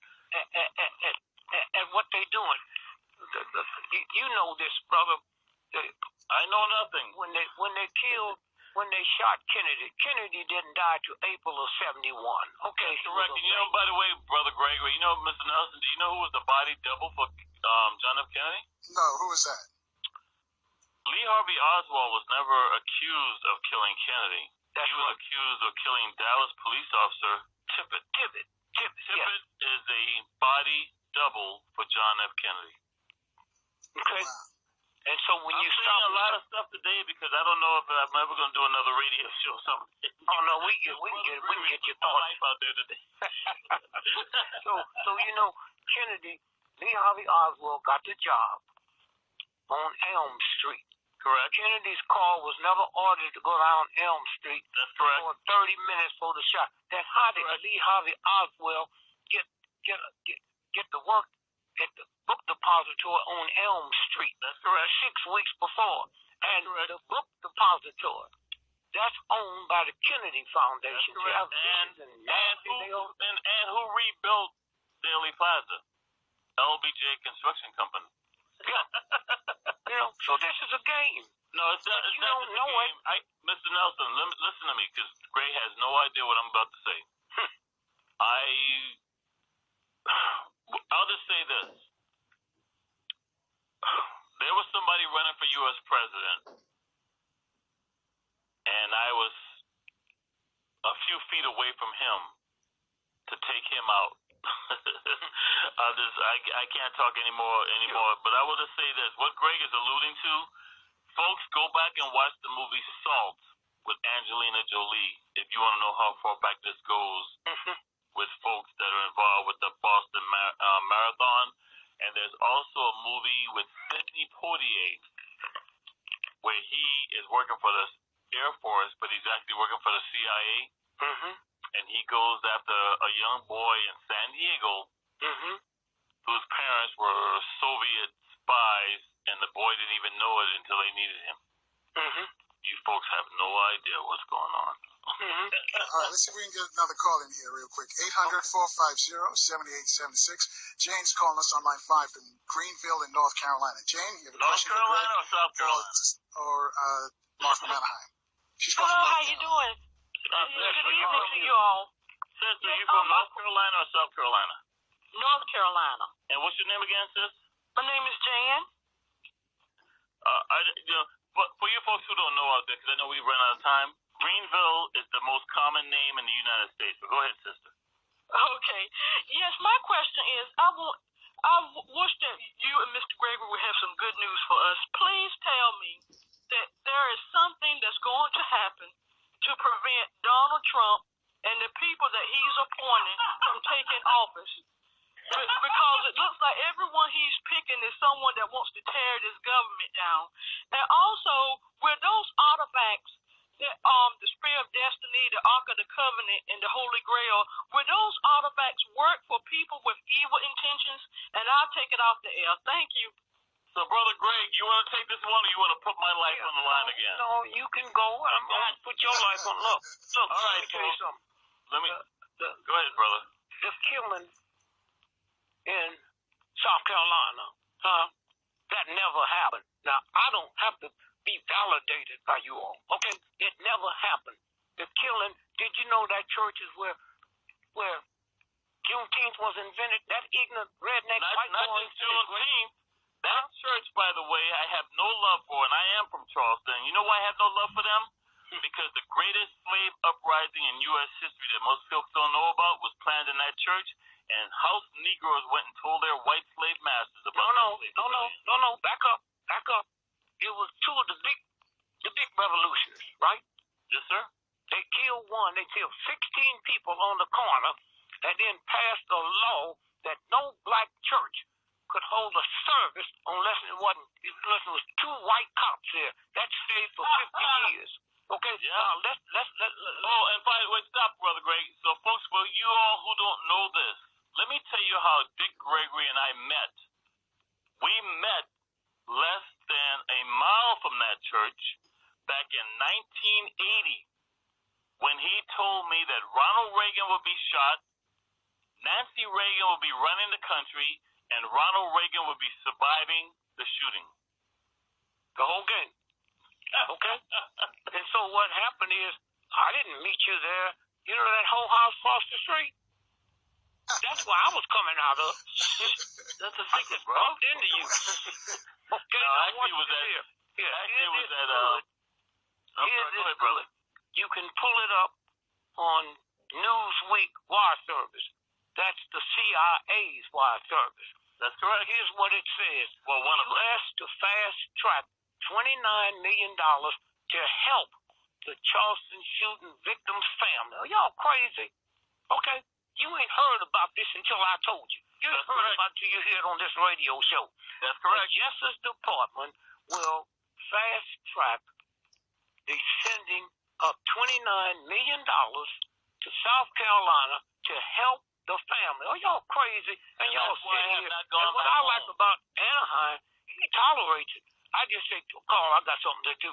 what they're doing, you know this, brother. I know nothing. When they shot Kennedy didn't die till April of 71. Okay, correct. And by the way, Brother Gregory, Mr. Nelson, do you know who was the body double for John F. Kennedy? No, who was that? Lee Harvey Oswald was never accused of killing Kennedy. He was accused of killing Dallas police officer Tippit. Tippit is a body double for John F. Kennedy. Okay. Wow. And so when you stop a lot of stuff today because I don't know if I'm ever going to do another radio show or something. Oh no, we can get your thoughts out there today. so Kennedy, Lee Harvey Oswald got the job on Elm Street. Correct. Kennedy's car was never ordered to go down Elm Street. That's correct. For 30 minutes for the shot. Then how did Lee Harvey Oswald get the work at the book depository on Elm Street? That's correct. 6 weeks before. And the book depository, that's owned by the Kennedy Foundation. That's correct. And who rebuilt Daily Plaza? LBJ Construction Company. Yeah. So this is a game. No, it's not. You don't know it. Mr. Nelson, listen to me, because Gray has no idea what I'm about to say. I'll just say this. There was somebody running for U.S. president, and I was a few feet away from him to take him out. I can't talk anymore. But I will just say this: what Greg is alluding to, folks, go back and watch the movie Salt with Angelina Jolie if you want to know how far back this goes with folks that are involved with the Boston Marathon. And there's also a movie with Sidney Poitier where he is working for the Air Force, but he's actually working for the CIA. And he goes after a young boy in San Diego whose parents were Soviet spies, and the boy didn't even know it until they needed him. You folks have no idea what's going on. All right, let's see if we can get another call in here real quick. 800-450-7876. Jane's calling us on line 5 from Greenville in North Carolina. Jane, you have a question for Greg? North Carolina or South Carolina? Or Mark from Anaheim. She's calling Hello, from how you doing? Good evening to you all. Sister, you from North Carolina or South Carolina? North Carolina. And what's your name again, sis? My name is Jan. For you folks who don't know out there, because I know we ran out of time, Greenville is the most common name in the United States. So go ahead, sister. Okay. Yes, my question is, I wish that you and Mr. Gregory would have some good news for us. Please tell me that there is something that's going to happen to prevent Donald Trump and the people that he's appointed from taking office. Because it looks like everyone he's picking is someone that wants to tear this government down. And also, with those artifacts, the Spear of Destiny, the Ark of the Covenant, and the Holy Grail, will those artifacts work for people with evil intentions? And I'll take it off the air. Thank you. So, Brother Greg, you want to take this one, or you want to put my life on the line again? No, you can go. I'm going to put your life on. Look, all right, let me tell you something. Go ahead, brother. The killing in South Carolina, that never happened. Now, I don't have to be validated by you all, okay? It never happened. The killing, did you know that church is where Juneteenth was invented? That ignorant redneck white boy. Not just Juneteenth. That church, by the way, I have no love for, and I am from Charleston. You know why I have no love for them? Because the greatest slave uprising in U.S. history that most folks don't know about was planned in that church, and house Negroes went and told their white slave masters about No, back up. It was two of the big revolutions, right? Yes, sir. They killed one. They killed 16 people on the corner, and then passed a law that no black church could hold a service unless it was two white cops there. That stayed for 50 years. Okay, yeah. Now let's. Oh, and by the way, stop, Brother Greg. So, folks, for you all who don't know this, let me tell you how Dick Gregory and I met. We met less than a mile from that church back in 1980 when he told me that Ronald Reagan would be shot, Nancy Reagan would be running the country, and Ronald Reagan would be surviving the shooting. The whole game. Okay? And so what happened is, I didn't meet you there. You know that whole house across the street? That's where I was coming out of. That's a secret, bro. Bumped into you. Okay, no, I actually, want you to hear. Actually, it was at, go ahead, brother. You can pull it up on Newsweek Wire Service. That's the CIA's wire service. That's correct. Here's what it says. Well, one of them. To fast track $29 million to help the Charleston shooting victim's family. Are y'all crazy? Okay? You ain't heard about this until I told you. You ain't heard about it till you hear it on this radio show. That's correct. The Justice Department will fast track the sending of $29 million to South Carolina to help the family. Are y'all crazy? And y'all sitting here. And what I like about Anaheim, he tolerates it. I just say, Carl, I got something to do.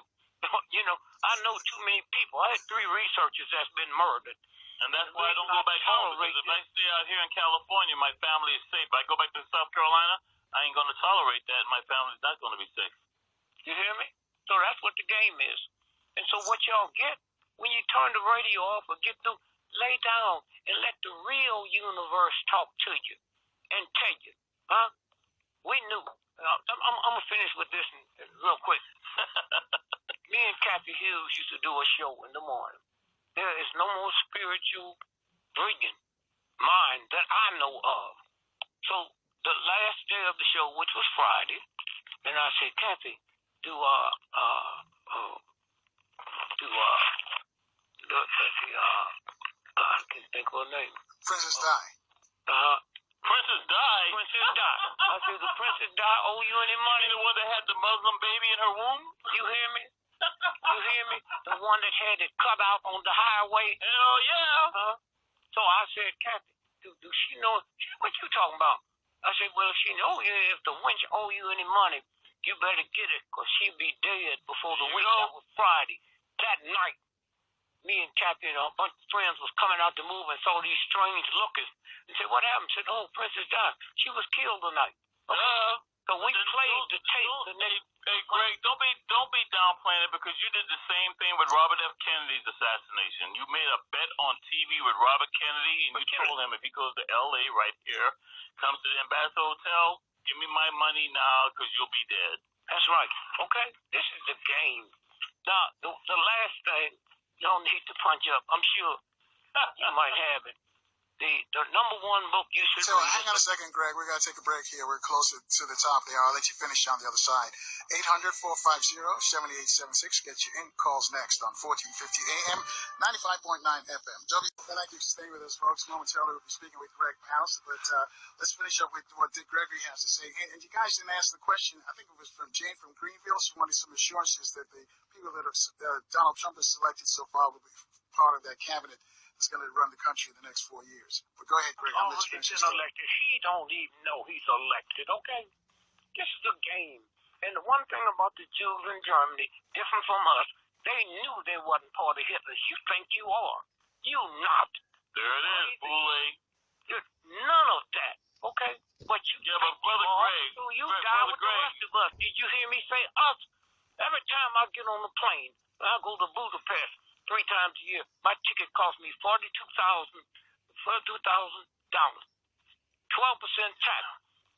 You know, I know too many people. I had 3 researchers that's been murdered. And that's why I don't go back home, because if I stay out here in California, my family is safe. If I go back to South Carolina, I ain't going to tolerate that, and my family's not going to be safe. You hear me? So that's what the game is. And so what y'all get, when you turn the radio off or get through, lay down and let the real universe talk to you and tell you, huh? We knew. I'm going to finish with this real quick. Me and Kathy Hughes used to do a show in the morning. There is no more spiritual, brilliant mind that I know of. So the last day of the show, which was Friday, and I said, Kathy, I can't think of her name. Princess Di. Princess Di? Princess Di. I said, the Princess Di owe you any money? The one that had the Muslim baby in her womb? You hear me? You hear me? The one that had it cut out on the highway? Hell yeah. So I said, Kathy, do she know what you talking about? I said, well, if she know you, if the wench owe you any money, you better get it, because she'll be dead before the week. That was Friday. That night, me and Kathy and a bunch of friends was coming out to move and saw these strange lookers. And said, what happened? Said, oh, Princess Di, she was killed tonight. Okay? So we played the tape the next. Hey, Greg, don't be downplaying it, because you did the same thing with Robert F. Kennedy's assassination. You made a bet on TV with Robert Kennedy, and you told him if he goes to L.A. right here, comes to the Ambassador Hotel, give me my money now, because you'll be dead. That's right. Okay? This is the game. Now, the last thing, y'all need to punch up. I'm sure you might have it. The number one book you should So read. hang on a second, Greg. We got to take a break here. We're closer to the top of the hour. I'll let you finish on the other side. 800-450-7876. Get your in calls next on 1450 AM, 95.9 FM. Thank you for staying with us, folks. Momentarily, we'll be speaking with Greg House, but let's finish up with what Dick Gregory has to say. And you guys didn't ask the question. I think it was from Jane from Greenville. She wanted some assurances that the people that Donald Trump has selected so far will be part of that cabinet that's going to run the country in the next 4 years. But go ahead, Greg. Oh, he's been elected. He don't even know he's elected, okay? This is a game. And the one thing about the Jews in Germany, different from us, they knew they wasn't part of Hitler. You think you are. You not. There it is, boule. None of that, okay? But you yeah, but Brother Greg, so you die with the rest of us. Did you hear me say us? Every time I get on the plane, I go to Budapest 3 times a year. My ticket costs me $42,000, 12% tax.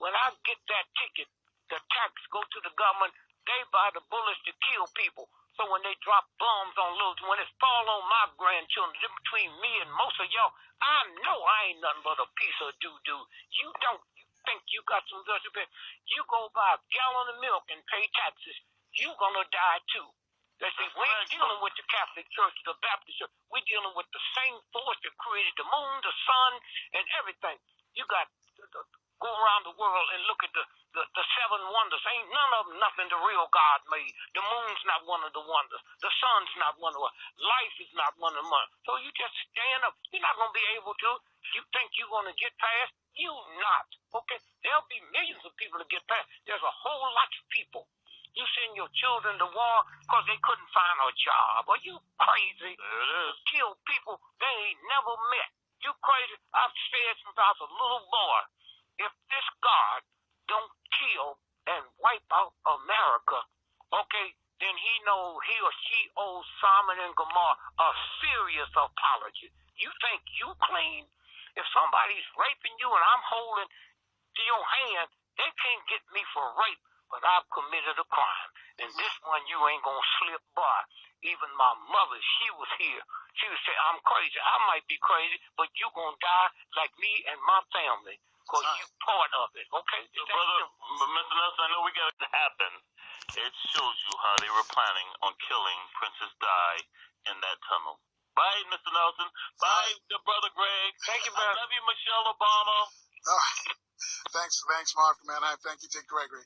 When I get that ticket, the tax go to the government. They buy the bullets to kill people. So when they drop bombs on when it fall on my grandchildren, in between me and most of y'all, I know I ain't nothing but a piece of doo-doo. You don't. You think you got some good to pay. You go buy a gallon of milk and pay taxes. You gonna die too. They say, we ain't dealing with the Catholic Church, the Baptist Church. We're dealing with the same force that created the moon, the sun, and everything. You got to go around the world and look at the 7 wonders. Ain't none of them nothing the real God made. The moon's not one of the wonders. The sun's not one of them. Life is not one of them. So you just stand up. You're not going to be able to. You think you're going to get past? You not. Okay? There'll be millions of people to get past. There's a whole lot of people. You send your children to war because they couldn't find a job. Are you crazy? There it is. Kill people they ain't never met. You crazy? I've said since I was a little boy, if this God don't kill and wipe out America, okay, then he or she owes Simon and Gomorrah a serious apology. You think you clean? If somebody's raping you and I'm holding to your hand, they can't get me for rape. But I've committed a crime. And this one you ain't going to slip by. Even my mother, she was here. She would say, I'm crazy. I might be crazy, but you're going to die like me and my family. Because you're part of it, okay? So, Brother, Mr. Nelson, I know we got it to happen. It shows you how they were planning on killing Princess Di in that tunnel. Bye, Mr. Nelson. Bye, Brother Greg. Thank you, man. I love you, Michelle Obama. Thanks, Mark, man. I thank you, Dick Gregory.